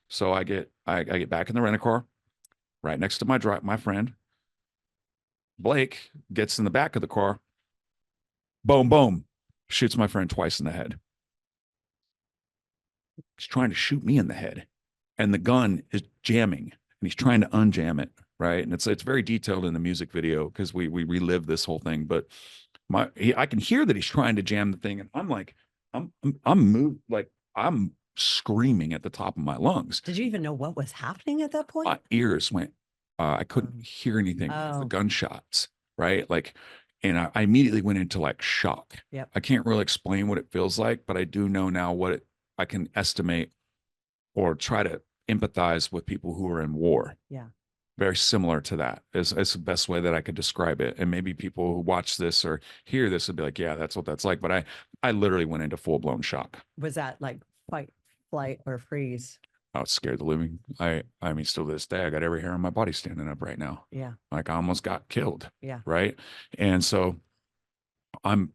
Speaker 2: So I get back in the rent a car right next to my friend. Blake gets in the back of the car, boom, boom, shoots my friend twice in the head. He's trying to shoot me in the head, and the gun is jamming, and he's trying to unjam it, right? And it's very detailed in the music video because we relive this whole thing. But I can hear that he's trying to jam the thing, and I'm like, I'm moved, like I'm screaming at the top of my lungs.
Speaker 1: Did you even know what was happening at that point?
Speaker 2: My ears went. I couldn't hear anything. The
Speaker 1: Oh,
Speaker 2: gunshots, right? Like, and I immediately went into like shock.
Speaker 1: yep.
Speaker 2: I can't really explain what it feels like, but I do know now I can estimate or try to empathize with people who are in war.
Speaker 1: Yeah.
Speaker 2: Very similar to that is the best way that I could describe it. And maybe people who watch this or hear this would be like, yeah, that's what that's like. But I literally went into full blown shock.
Speaker 1: Was that like fight, flight, or freeze?
Speaker 2: I was scared the living. I mean, still to this day, I got every hair on my body standing up right now.
Speaker 1: Yeah.
Speaker 2: Like I almost got killed.
Speaker 1: Yeah.
Speaker 2: Right. And so I'm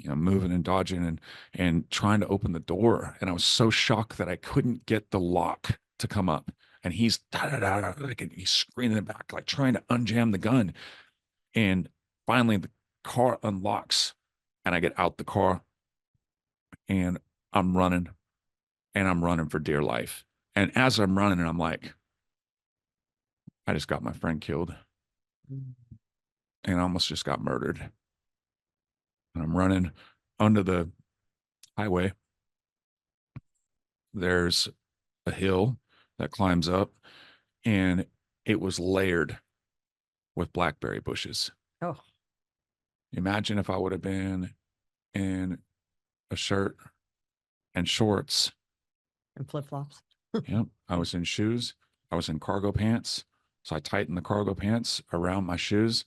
Speaker 2: moving and dodging and trying to open the door. And I was so shocked that I couldn't get the lock to come up. And he's like he's screaming in the back, like trying to unjam the gun. And finally the car unlocks and I get out the car and I'm running for dear life. And as I'm running, I'm like, I just got my friend killed
Speaker 1: Mm.
Speaker 2: and I almost just got murdered. And I'm running under the highway. There's a hill that climbs up and it was layered with blackberry bushes.
Speaker 1: Oh,
Speaker 2: Imagine if I would have been in a shirt and shorts.
Speaker 1: and flip flops.
Speaker 2: Yep. I was in shoes. I was in cargo pants. So I tightened the cargo pants around my shoes,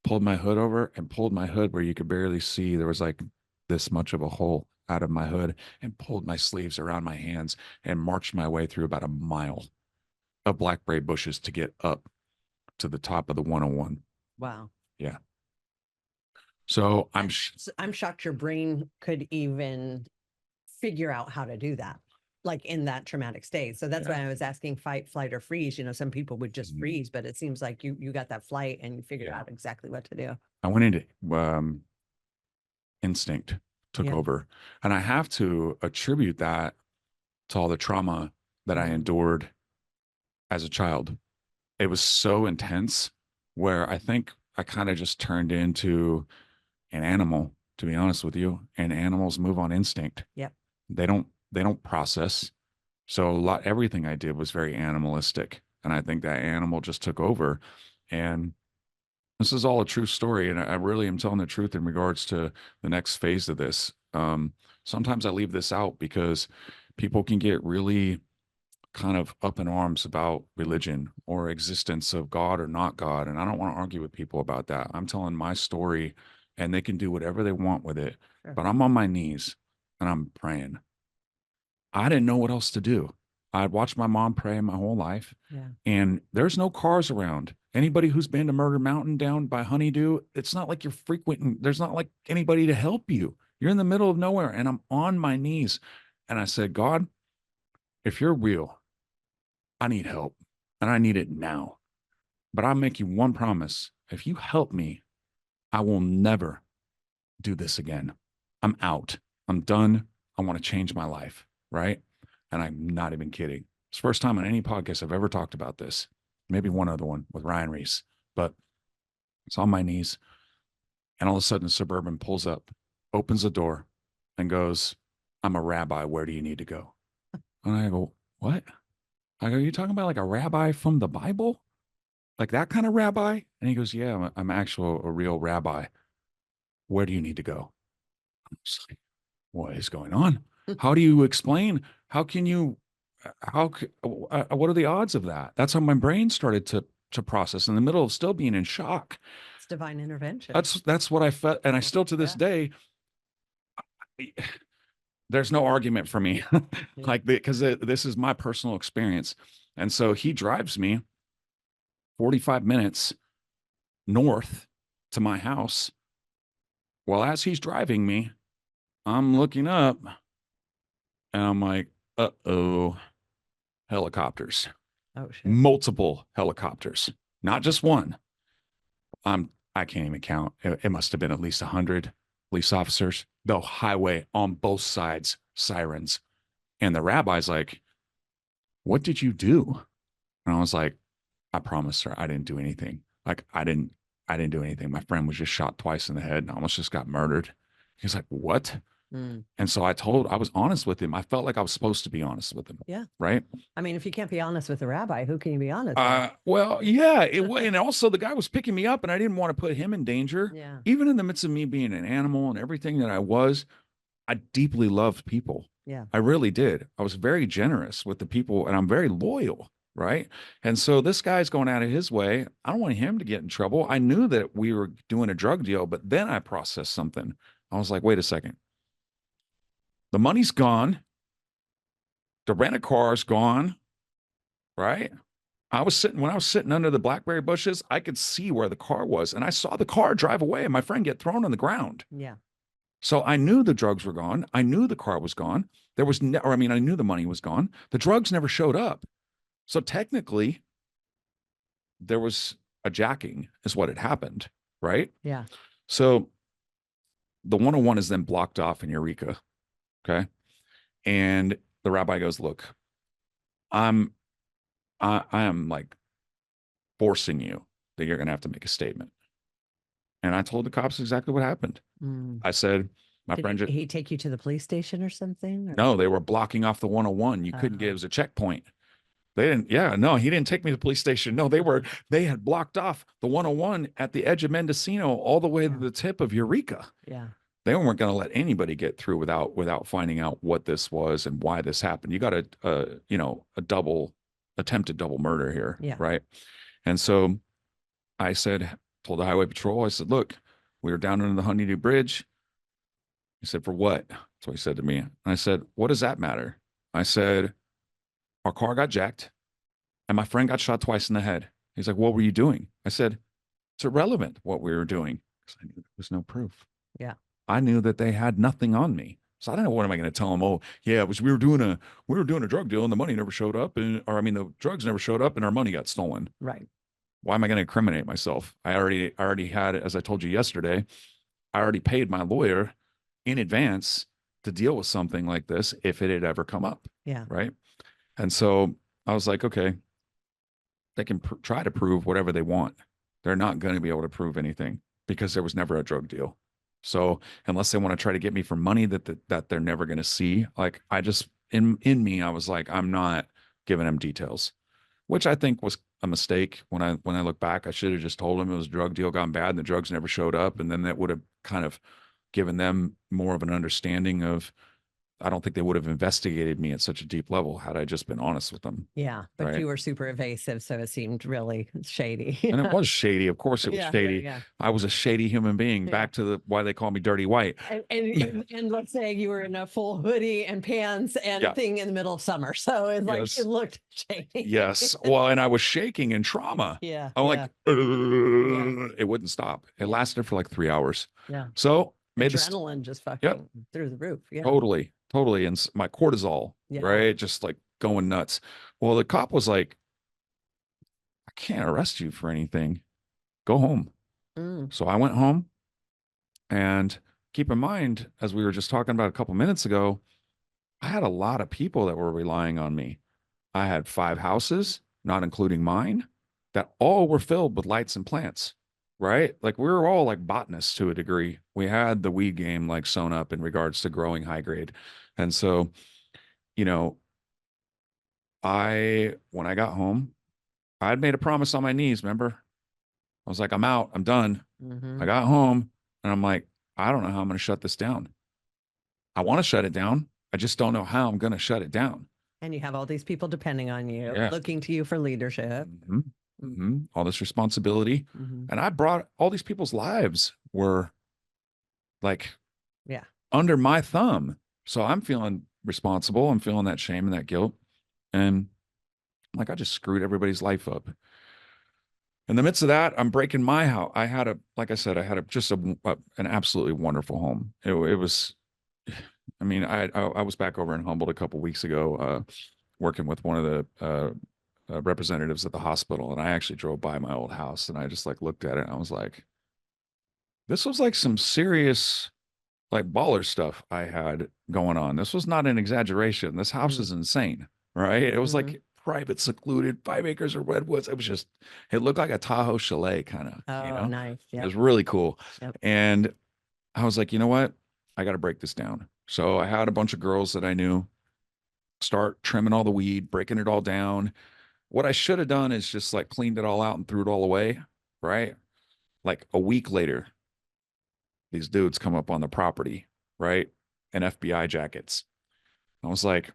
Speaker 2: pulled my hood over and pulled my hood where you could barely see. There was like this much of a hole out of my hood and pulled my sleeves around my hands and marched my way through about a mile of blackberry bushes to get up to the top of the 101.
Speaker 1: Wow.
Speaker 2: Yeah. So
Speaker 1: I'm shocked your brain could even figure out how to do that, like in that traumatic state. So that's why I was asking fight, flight, or freeze. Some people would just freeze, but it seems like you got that flight and you figured out exactly what to do.
Speaker 2: I went into instinct took over, and I have to attribute that to all the trauma that I endured as a child. It was so intense where I think I kind of just turned into an animal, to be honest with you. And animals move on instinct.
Speaker 1: Yep.
Speaker 2: They don't process. So everything I did was very animalistic. And I think that animal just took over. And This is all a true story, and I really am telling the truth in regards to the next phase of this. Sometimes I leave this out because people can get really kind of up in arms about religion or existence of God or not God, and I don't want to argue with people about that. I'm telling my story, and they can do whatever they want with it.
Speaker 1: Sure.
Speaker 2: But I'm on my knees and I'm praying. I didn't know what else to do. I'd watched my mom pray my whole life,
Speaker 1: Yeah.
Speaker 2: and there's no cars around. Anybody who's been to Murder Mountain down by Honeydew, it's not like you're frequenting, there's not like anybody to help you. You're in the middle of nowhere, and I'm on my knees. And I said, God, if you're real, I need help, and I need it now. But I'll make you one promise. If you help me, I will never do this again. I'm out. I'm done. I want to change my life. Right. And I'm not even kidding. It's the first time on any podcast I've ever talked about this. Maybe one other one with Ryan Reese, but it's on my knees. And all of a sudden, Suburban pulls up, opens the door, and goes, I'm a rabbi. Where do you need to go? And I go, what? I go, you talking about like a rabbi from the Bible? Like that kind of rabbi? And he goes, yeah, I'm actually a real rabbi. Where do you need to go? I'm just like, what is going on? How do you explain? How can you, what are the odds of that? That's how my brain started to process in the middle of still being in shock.
Speaker 1: It's divine intervention.
Speaker 2: That's what I felt. And I still to this day, there's no argument for me like because this is my personal experience. And so he drives me 45 minutes north to my house. Well, as he's driving me, I'm looking up and I'm like, uh-oh, helicopters.
Speaker 1: Oh, shit.
Speaker 2: Multiple helicopters, not just one. I can't even count. It must have been at least 100 police officers, the highway on both sides, sirens. And the rabbi's like, what did you do? And I was like, I promise, sir, I didn't do anything. Like, I didn't do anything. My friend was just shot twice in the head and almost just got murdered. He's like, what? And so I was honest with him. I felt like I was supposed to be honest with him.
Speaker 1: Yeah.
Speaker 2: Right.
Speaker 1: I mean, if you can't be honest with a rabbi, who can you be honest with?
Speaker 2: Well, yeah. And also the guy was picking me up and I didn't want to put him in danger.
Speaker 1: Yeah.
Speaker 2: Even in the midst of me being an animal and everything that I was, I deeply loved people.
Speaker 1: Yeah.
Speaker 2: I really did. I was very generous with the people and I'm very loyal. Right. And so this guy's going out of his way. I don't want him to get in trouble. I knew that we were doing a drug deal, but then I processed something. I was like, wait a second. The money's gone. The rent-a-car's gone. Right. When I was sitting under the blackberry bushes, I could see where the car was and I saw the car drive away and my friend get thrown on the ground.
Speaker 1: Yeah.
Speaker 2: So I knew the drugs were gone. I knew the car was gone. I knew the money was gone. The drugs never showed up. So technically, there was a jacking is what had happened, right?
Speaker 1: Yeah.
Speaker 2: So the 101 is then blocked off in Eureka, okay? And the rabbi goes, look, I am like forcing you that you're going to have to make a statement. And I told the cops exactly what happened. I said,
Speaker 1: Did he take you to the police station or something? Or?
Speaker 2: No, they were blocking off the 101. You couldn't get, it was a checkpoint. They didn't, no, he didn't take me to the police station. No, they had blocked off the 101 at the edge of Mendocino all the way to the tip of Eureka.
Speaker 1: Yeah.
Speaker 2: They weren't going to let anybody get through without finding out what this was and why this happened. You got a attempted double murder here.
Speaker 1: Yeah.
Speaker 2: Right. And so I told the highway patrol, I said, look, we were down under the Honeydew Bridge. He said, for what? That's what he said to me. And I said, what does that matter? I said, our car got jacked and my friend got shot twice in the head. He's like, what were you doing? I said, it's irrelevant what we were doing because I knew there was no proof.
Speaker 1: Yeah.
Speaker 2: I knew that they had nothing on me. So I don't know, what am I going to tell them? Oh, yeah, we were doing a drug deal and the money never showed up. The drugs never showed up and our money got stolen.
Speaker 1: Right.
Speaker 2: Why am I going to incriminate myself? I already had, as I told you yesterday, I already paid my lawyer in advance to deal with something like this if it had ever come up.
Speaker 1: Yeah.
Speaker 2: Right. And so I was like, okay, they can try to prove whatever they want. They're not going to be able to prove anything because there was never a drug deal. So unless they want to try to get me for money that they're never going to see, like I just, in me, I was like, I'm not giving them details, which I think was a mistake. When I look back, I should have just told them it was a drug deal gone bad and the drugs never showed up. And then that would have kind of given them more of an understanding of, I don't think they would have investigated me at such a deep level had I just been honest with them.
Speaker 1: Yeah, but
Speaker 2: Right.
Speaker 1: you were super evasive, so it seemed really shady.
Speaker 2: And it was shady. Of course it was shady.
Speaker 1: Yeah.
Speaker 2: I was a shady human being.
Speaker 1: Yeah.
Speaker 2: Back to why they call me Dirty White.
Speaker 1: And let's say you were in a full hoodie and pants and
Speaker 2: Yeah.
Speaker 1: thing in the middle of summer. So it's like
Speaker 2: Yes.
Speaker 1: it looked shady.
Speaker 2: Yes. Well, and I was shaking in trauma.
Speaker 1: Yeah.
Speaker 2: I'm
Speaker 1: Yeah.
Speaker 2: like, it wouldn't stop. It
Speaker 1: Yeah.
Speaker 2: lasted for like 3 hours.
Speaker 1: Yeah.
Speaker 2: So made
Speaker 1: Adrenaline just
Speaker 2: Yep.
Speaker 1: fucking through the roof. Yeah.
Speaker 2: Totally. Totally. And my cortisol,
Speaker 1: Yeah.
Speaker 2: right? Just like going nuts. Well, the cop was like, I can't arrest you for anything. Go home.
Speaker 1: Mm.
Speaker 2: So I went home, and keep in mind, as we were just talking about a couple minutes ago, I had a lot of people that were relying on me. I had 5 houses, not including mine, that all were filled with lights and plants, right? Like we were all like botanists to a degree. We had the weed game like sewn up in regards to growing high grade. And so, you know, when I got home, I'd made a promise on my knees, remember? I was like, I'm out, I'm done.
Speaker 1: Mm-hmm.
Speaker 2: I got home and I'm like, I don't know how I'm going to shut this down. I want to shut it down. I just don't know how I'm going to shut it down.
Speaker 1: And you have all these people depending on you,
Speaker 2: Yeah.
Speaker 1: looking to you for leadership.
Speaker 2: Mm-hmm. Mm-hmm. All this responsibility.
Speaker 1: Mm-hmm.
Speaker 2: And I brought all these people's lives were like,
Speaker 1: yeah,
Speaker 2: under my thumb. So I'm feeling responsible. I'm feeling that shame and that guilt. And like, I just screwed everybody's life up. In the midst of that, I'm breaking my house. I had like I said, I had an absolutely wonderful home. It was, I mean, I was back over in Humboldt a couple weeks ago, working with one of the representatives at the hospital, and I actually drove by my old house, and I just like looked at it, and I was like, this was like some serious like baller stuff I had going on. This was not an exaggeration. This house is insane, right? It was like private, secluded, 5 acres of redwoods. It was just, it looked like a Tahoe chalet kind of,
Speaker 1: nice. Yep.
Speaker 2: It was really cool.
Speaker 1: Yep.
Speaker 2: And I was like, you know what? I got to break this down. So I had a bunch of girls that I knew start trimming all the weed, breaking it all down. What I should have done is just like cleaned it all out and threw it all away, right? Like a week later, these dudes come up on the property, right? In FBI jackets. I was like,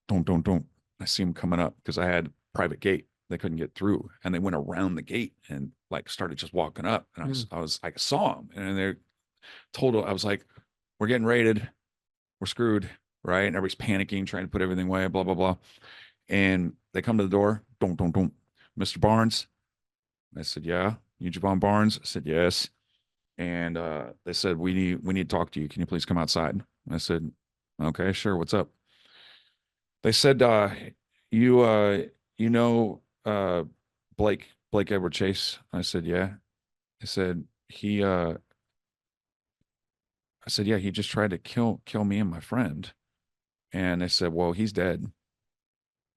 Speaker 2: don't. I see them coming up because I had private gate. They couldn't get through, and they went around the gate and like started just walking up. And I saw them, and they're told. I was like, we're getting raided. We're screwed, right? And everybody's panicking, trying to put everything away, blah, blah, blah. And they come to the door. Don't. Mr. Barnes. I said, yeah. You Jevon Barnes? I said, yes. And they said, we need to talk to you. Can you please come outside? I said, okay, sure. What's up? They said, you know Blake Edward Chase? I said, yeah. I said, yeah, he just tried to kill me and my friend. And they said, well, he's dead.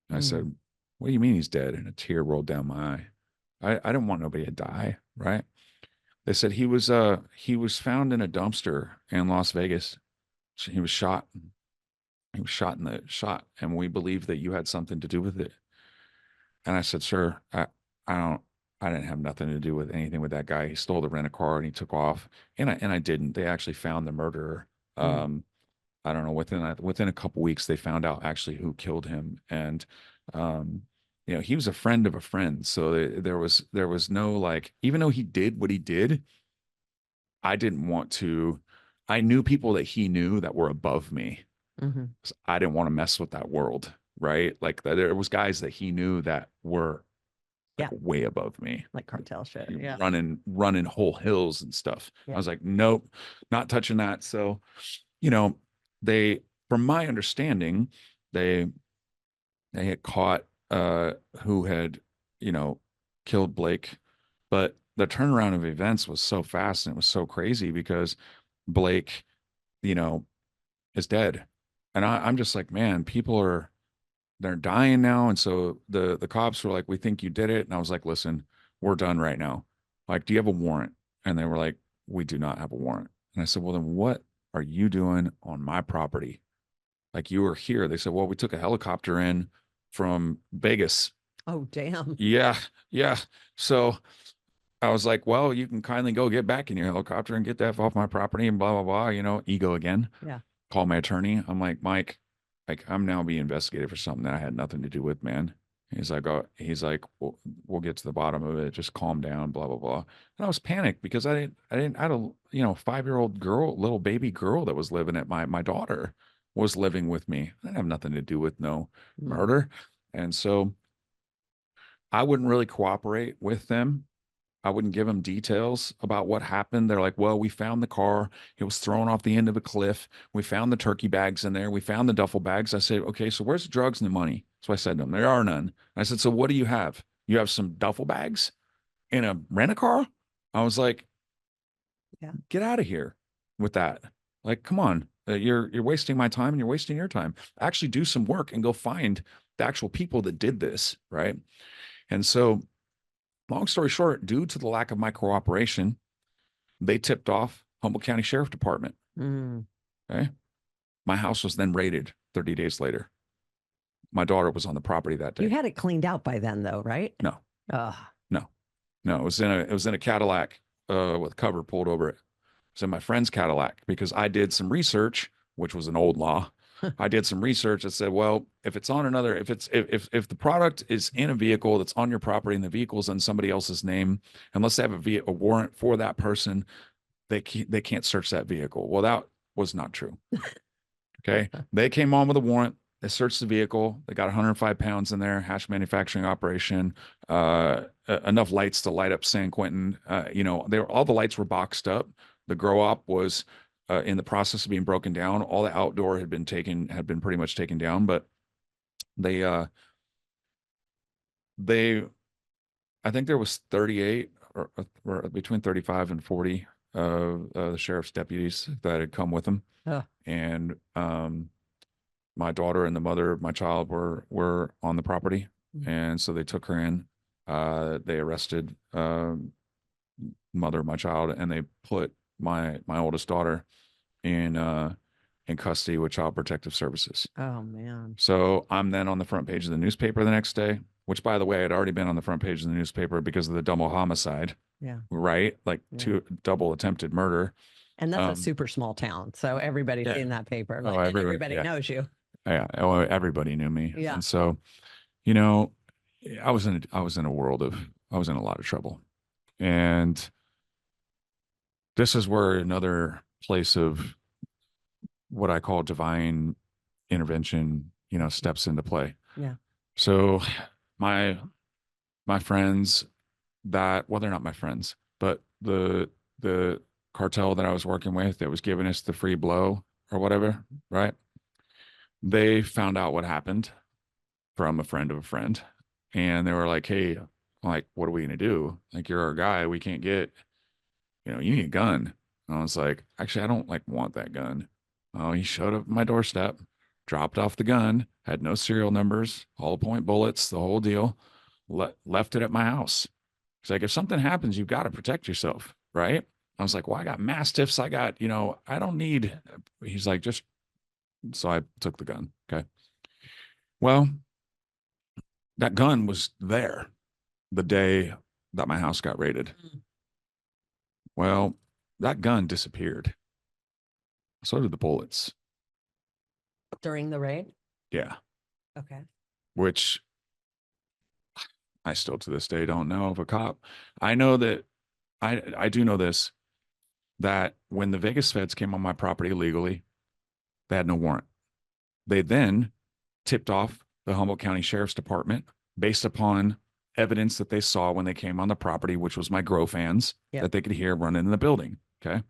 Speaker 2: And I said, what do you mean he's dead? And a tear rolled down my eye. I didn't want nobody to die, right? They said he was found in a dumpster in Las Vegas. He was shot. He was shot in the shot, and we believe that you had something to do with it. And I said, sir, I didn't have nothing to do with anything with that guy. He stole the rent a car and he took off. And I didn't. They actually found the murderer. I don't know, within a couple weeks, they found out actually who killed him. And he was a friend of a friend. So there was no like, even though he did what he did, I didn't want to. I knew people that he knew that were above me. So I didn't want to mess with that world, right? Like there was guys that he knew that were like way above me,
Speaker 1: like cartel shit,
Speaker 2: running whole hills and stuff. I was like, nope, not touching that. So, from my understanding, they had caught who had killed Blake, but the turnaround of events was so fast and it was so crazy because Blake, is dead. And I'm just like, man, they're dying now. And so the cops were like, we think you did it. And I was like, listen, we're done right now. Like, do you have a warrant? And they were like, we do not have a warrant. And I said, well, then what are you doing on my property? Like, you were here. They said, well, we took a helicopter in from Vegas
Speaker 1: Oh, damn.
Speaker 2: Yeah, yeah. So I was like, well, you can kindly go get back in your helicopter and get that off my property and blah, blah, blah, ego again.
Speaker 1: Yeah.
Speaker 2: Call my attorney. I'm like, Mike, like I'm now being investigated for something that I had nothing to do with, man. He's like, we'll get to the bottom of it. Just calm down, blah, blah, blah. And I was panicked because I had a, 5-year-old girl, little baby girl that was living at my daughter was living with me. I didn't have nothing to do with no
Speaker 1: Mm.
Speaker 2: murder. And so I wouldn't really cooperate with them. I wouldn't give them details about what happened. They're like, well, we found the car. It was thrown off the end of a cliff. We found the turkey bags in there. We found the duffel bags. I said, okay, so where's the drugs and the money? So I said to them, there are none. I said, so what do you have? You have some duffel bags in a rent-a-car? I was like,
Speaker 1: Yeah.
Speaker 2: get out of here with that. Like, come on. You're wasting my time and you're wasting your time. Actually do some work and go find the actual people that did this, right? And so long story short, due to the lack of my cooperation, they tipped off Humboldt County Sheriff Department.
Speaker 1: Mm.
Speaker 2: Okay. My house was then raided 30 days later. My daughter was on the property that
Speaker 1: You
Speaker 2: day.
Speaker 1: had it cleaned out by then, though, right?
Speaker 2: No,
Speaker 1: Ugh.
Speaker 2: no, no. It was in a Cadillac with cover pulled over it. It was in my friend's Cadillac because I did some research, which was an old law. I did some research that said, well, if it's on another, if the product is in a vehicle that's on your property and the vehicle's in somebody else's name, unless they have a warrant for that person, they can't search that vehicle. Well, that was not true. Okay. They came on with a warrant. They searched the vehicle. They got 105 pounds in there, hash manufacturing operation, enough lights to light up San Quentin. All the lights were boxed up. The grow op was in the process of being broken down. All the outdoor had been pretty much taken down, but they, they, I think there was 38 or between 35 and 40 of the sheriff's deputies that had come with them.
Speaker 1: Ugh.
Speaker 2: And my daughter and the mother of my child were on the property, and so they took her in. They arrested mother of my child, and they put my oldest daughter in custody with Child Protective Services.
Speaker 1: Oh, man.
Speaker 2: So I'm then on the front page of the newspaper the next day, which, by the way, I had already been on the front page of the newspaper because of the double homicide,
Speaker 1: Yeah.
Speaker 2: right? Like
Speaker 1: Yeah.
Speaker 2: double attempted murder.
Speaker 1: And that's a super small town. So everybody's
Speaker 2: Yeah.
Speaker 1: in that paper.
Speaker 2: Oh,
Speaker 1: Like, and
Speaker 2: everybody,
Speaker 1: everybody
Speaker 2: yeah.
Speaker 1: knows you.
Speaker 2: Yeah. Oh, everybody knew me.
Speaker 1: Yeah.
Speaker 2: And so, you know, I was in a lot of trouble. And this is where another place of what I call divine intervention, steps into play.
Speaker 1: Yeah.
Speaker 2: So my friends well, they're not my friends, but the cartel that I was working with that was giving us the free blow or whatever, right? They found out what happened from a friend of a friend, and they were like, hey, like, what are we gonna do? Like, you're our guy. We can't get, you need a gun. And I was like, actually, I don't like want that gun. Oh, he showed up at my doorstep, dropped off the gun, had no serial numbers, hollow point bullets, the whole deal, left it at my house. He's like, if something happens, you've got to protect yourself, right? I was like, well, I got mastiffs. I got, I don't need. He's like, just. So I took the gun. Okay. Well, that gun was there the day that my house got raided. Well, that gun disappeared. So did the bullets.
Speaker 1: During the raid?
Speaker 2: Yeah.
Speaker 1: Okay.
Speaker 2: Which I still to this day don't know of a cop. I know that I do know this, that when the Vegas feds came on my property illegally, they had no warrant. They then tipped off the Humboldt County Sheriff's Department based upon evidence that they saw when they came on the property, which was my grow fans that they could hear running in the building. Okay.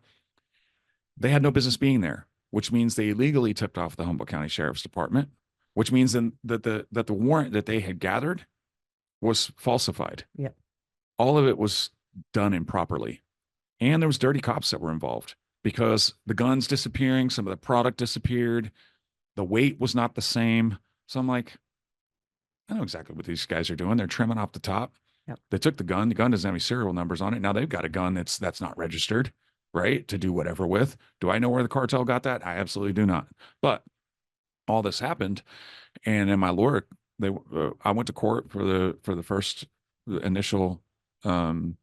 Speaker 2: They had no business being there, which means they illegally tipped off the Humboldt County Sheriff's Department, which means then that the warrant that they had gathered was falsified.
Speaker 1: Yep.
Speaker 2: All of it was done improperly. And there was dirty cops that were involved because the guns disappearing, some of the product disappeared, the weight was not the same. So I'm like, I know exactly what these guys are doing. They're trimming off the top.
Speaker 1: Yep.
Speaker 2: They took the gun. The gun doesn't have any serial numbers on it. Now they've got a gun that's not registered, right? To do whatever with. Do I know where the cartel got that? I absolutely do not. But all this happened. And then my lawyer I went to court for the first initial, um,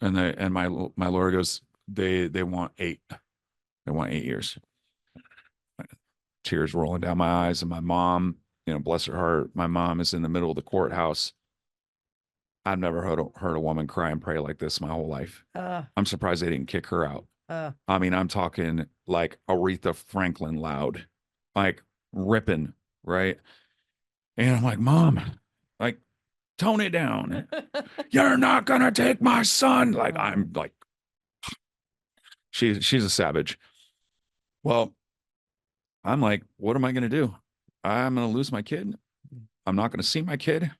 Speaker 2: and my lawyer goes, they want 8. They want 8 years. Tears rolling down my eyes, and my mom, bless her heart, my mom is in the middle of the courthouse. I've never heard a woman cry and pray like this my whole life.
Speaker 1: Uh,
Speaker 2: I'm surprised they didn't kick her out.
Speaker 1: uh,
Speaker 2: I mean, I'm talking like Aretha Franklin loud, like ripping, right? And I'm like, Mom, like, tone it down. You're not gonna take my son. Like, I'm like, she's a savage. Well, I'm like, what am I gonna do? I'm gonna lose my kid. I'm not gonna see my kid.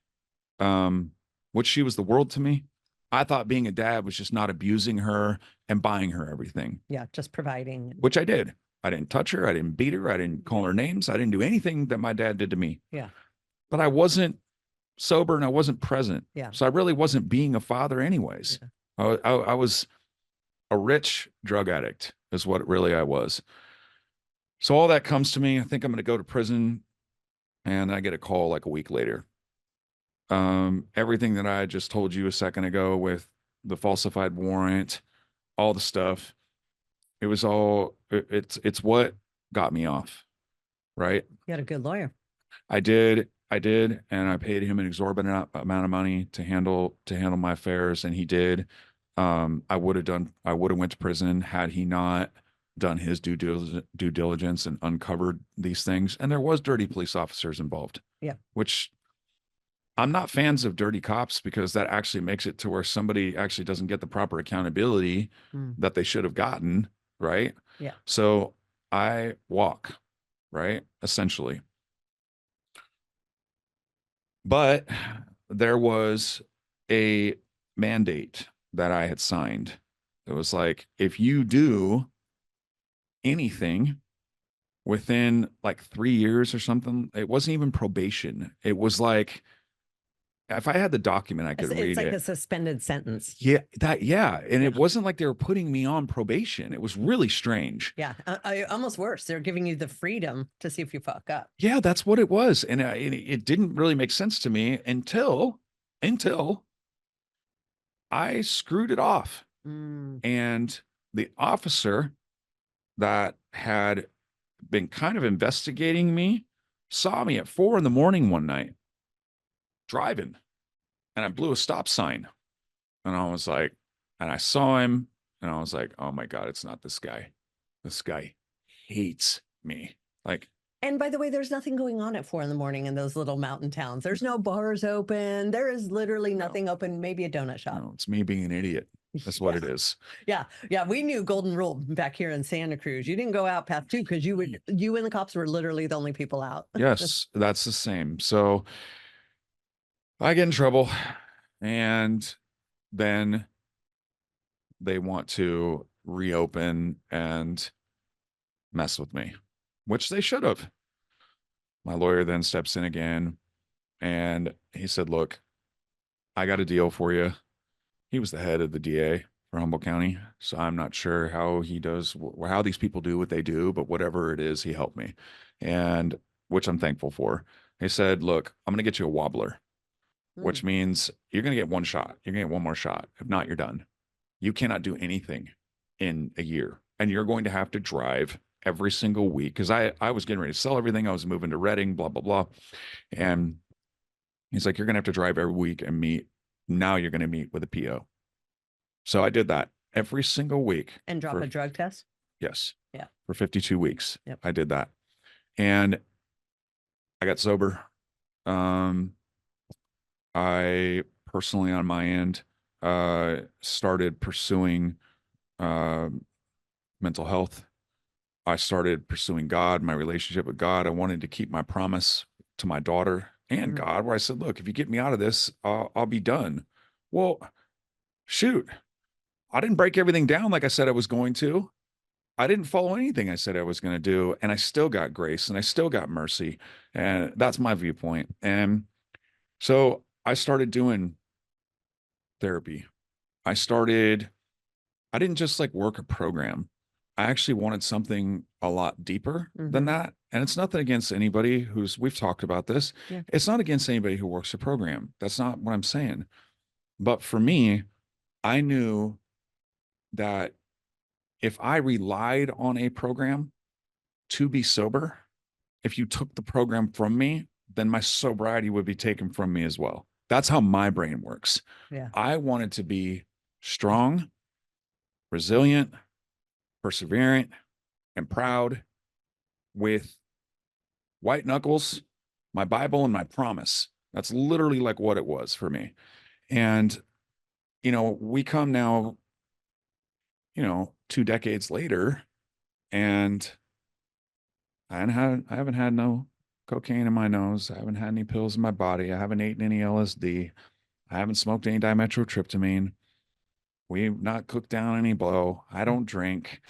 Speaker 2: Um, which she was the world to me. I thought being a dad was just not abusing her and buying her everything,
Speaker 1: yeah, just providing.
Speaker 2: which I did. I didn't touch her. I didn't beat her. I didn't call her names. I didn't do anything that my dad did to me.
Speaker 1: Yeah.
Speaker 2: But I wasn't sober and I wasn't present.
Speaker 1: Yeah.
Speaker 2: So I really wasn't being a father anyways. Yeah. I was a rich drug addict is what really I was. So all that comes to me. I think I'm going to go to prison, and I get a call like a week later. Everything that I just told you a second ago with the falsified warrant, all the stuff, it was all, it's what got me off. Right.
Speaker 1: You had a good lawyer.
Speaker 2: I did. And I paid him an exorbitant amount of money to handle my affairs. And he did. I would have went to prison had he not done his due diligence and uncovered these things. And there was dirty police officers involved.
Speaker 1: Yeah.
Speaker 2: Which I'm not fans of dirty cops, because that actually makes it to where somebody actually doesn't get the proper accountability that they should have gotten. Right.
Speaker 1: Yeah.
Speaker 2: So I walk, right, essentially. But there was a mandate that I had signed. It was like, if you do anything within like 3 years or something, it wasn't even probation. It was like, if I had the document, I could read it.
Speaker 1: It's like a suspended sentence.
Speaker 2: Yeah, and it wasn't like they were putting me on probation. It was really strange.
Speaker 1: Yeah, almost worse. They're giving you the freedom to see if you fuck up.
Speaker 2: Yeah, that's what it was, and it didn't really make sense to me until I screwed it off. And the officer that had been kind of investigating me saw me at 4 a.m. one night driving, and I blew a stop sign. And I was like, and I saw him, and I was like, oh my God, it's not this guy. This guy hates me. Like,
Speaker 1: and by the way, there's nothing going on at 4 a.m. in those little mountain towns. There's no bars open. There is literally nothing open. Maybe a donut shop.
Speaker 2: No, it's me being an idiot. That's what it is.
Speaker 1: Yeah. Yeah. We knew golden rule back here in Santa Cruz. You didn't go out past 2 because you and the cops were literally the only people out.
Speaker 2: Yes, that's the same. So I get in trouble, and then they want to reopen and mess with me, which they should have. My lawyer then steps in again, and he said, look, I got a deal for you. He was the head of the DA for Humboldt County, so I'm not sure how how these people do what they do, but whatever it is, he helped me, and which I'm thankful for. He said, look, I'm going to get you a wobbler, which means you're going to get one shot. You're going to get one more shot. If not, you're done. You cannot do anything in a year, and you're going to have to drive every single week, because I was getting ready to sell everything. I was moving to Reading, blah, blah, blah. And he's like, you're going to have to drive every week and meet. Now you're going to meet with a PO. So I did that every single week.
Speaker 1: And drop a drug test?
Speaker 2: Yes.
Speaker 1: Yeah.
Speaker 2: For 52 weeks.
Speaker 1: Yep.
Speaker 2: I did that. And I got sober. I personally, on my end, started pursuing mental health. I started pursuing God, my relationship with God. I wanted to keep my promise to my daughter and God, where I said, look, if you get me out of this, I'll be done. Well, shoot, I didn't break everything down like I said I was going to. I didn't follow anything I said I was going to do. And I still got grace, and I still got mercy. And that's my viewpoint. And so I started doing therapy. I didn't just like work a program. I actually wanted something a lot deeper than
Speaker 1: Mhm.
Speaker 2: that. And it's nothing against anybody we've talked about this.
Speaker 1: Yeah.
Speaker 2: It's not against anybody who works a program. That's not what I'm saying. But for me, I knew that if I relied on a program to be sober, if you took the program from me, then my sobriety would be taken from me as well. That's how my brain works.
Speaker 1: Yeah.
Speaker 2: I wanted to be strong, resilient, perseverant, and proud with white knuckles, my Bible, and my promise. That's literally like what it was for me. And, we come now, 2 decades later, and I haven't had no cocaine in my nose. I haven't had any pills in my body. I haven't eaten any LSD. I haven't smoked any dimethyltryptamine. We've not cooked down any blow. I don't drink.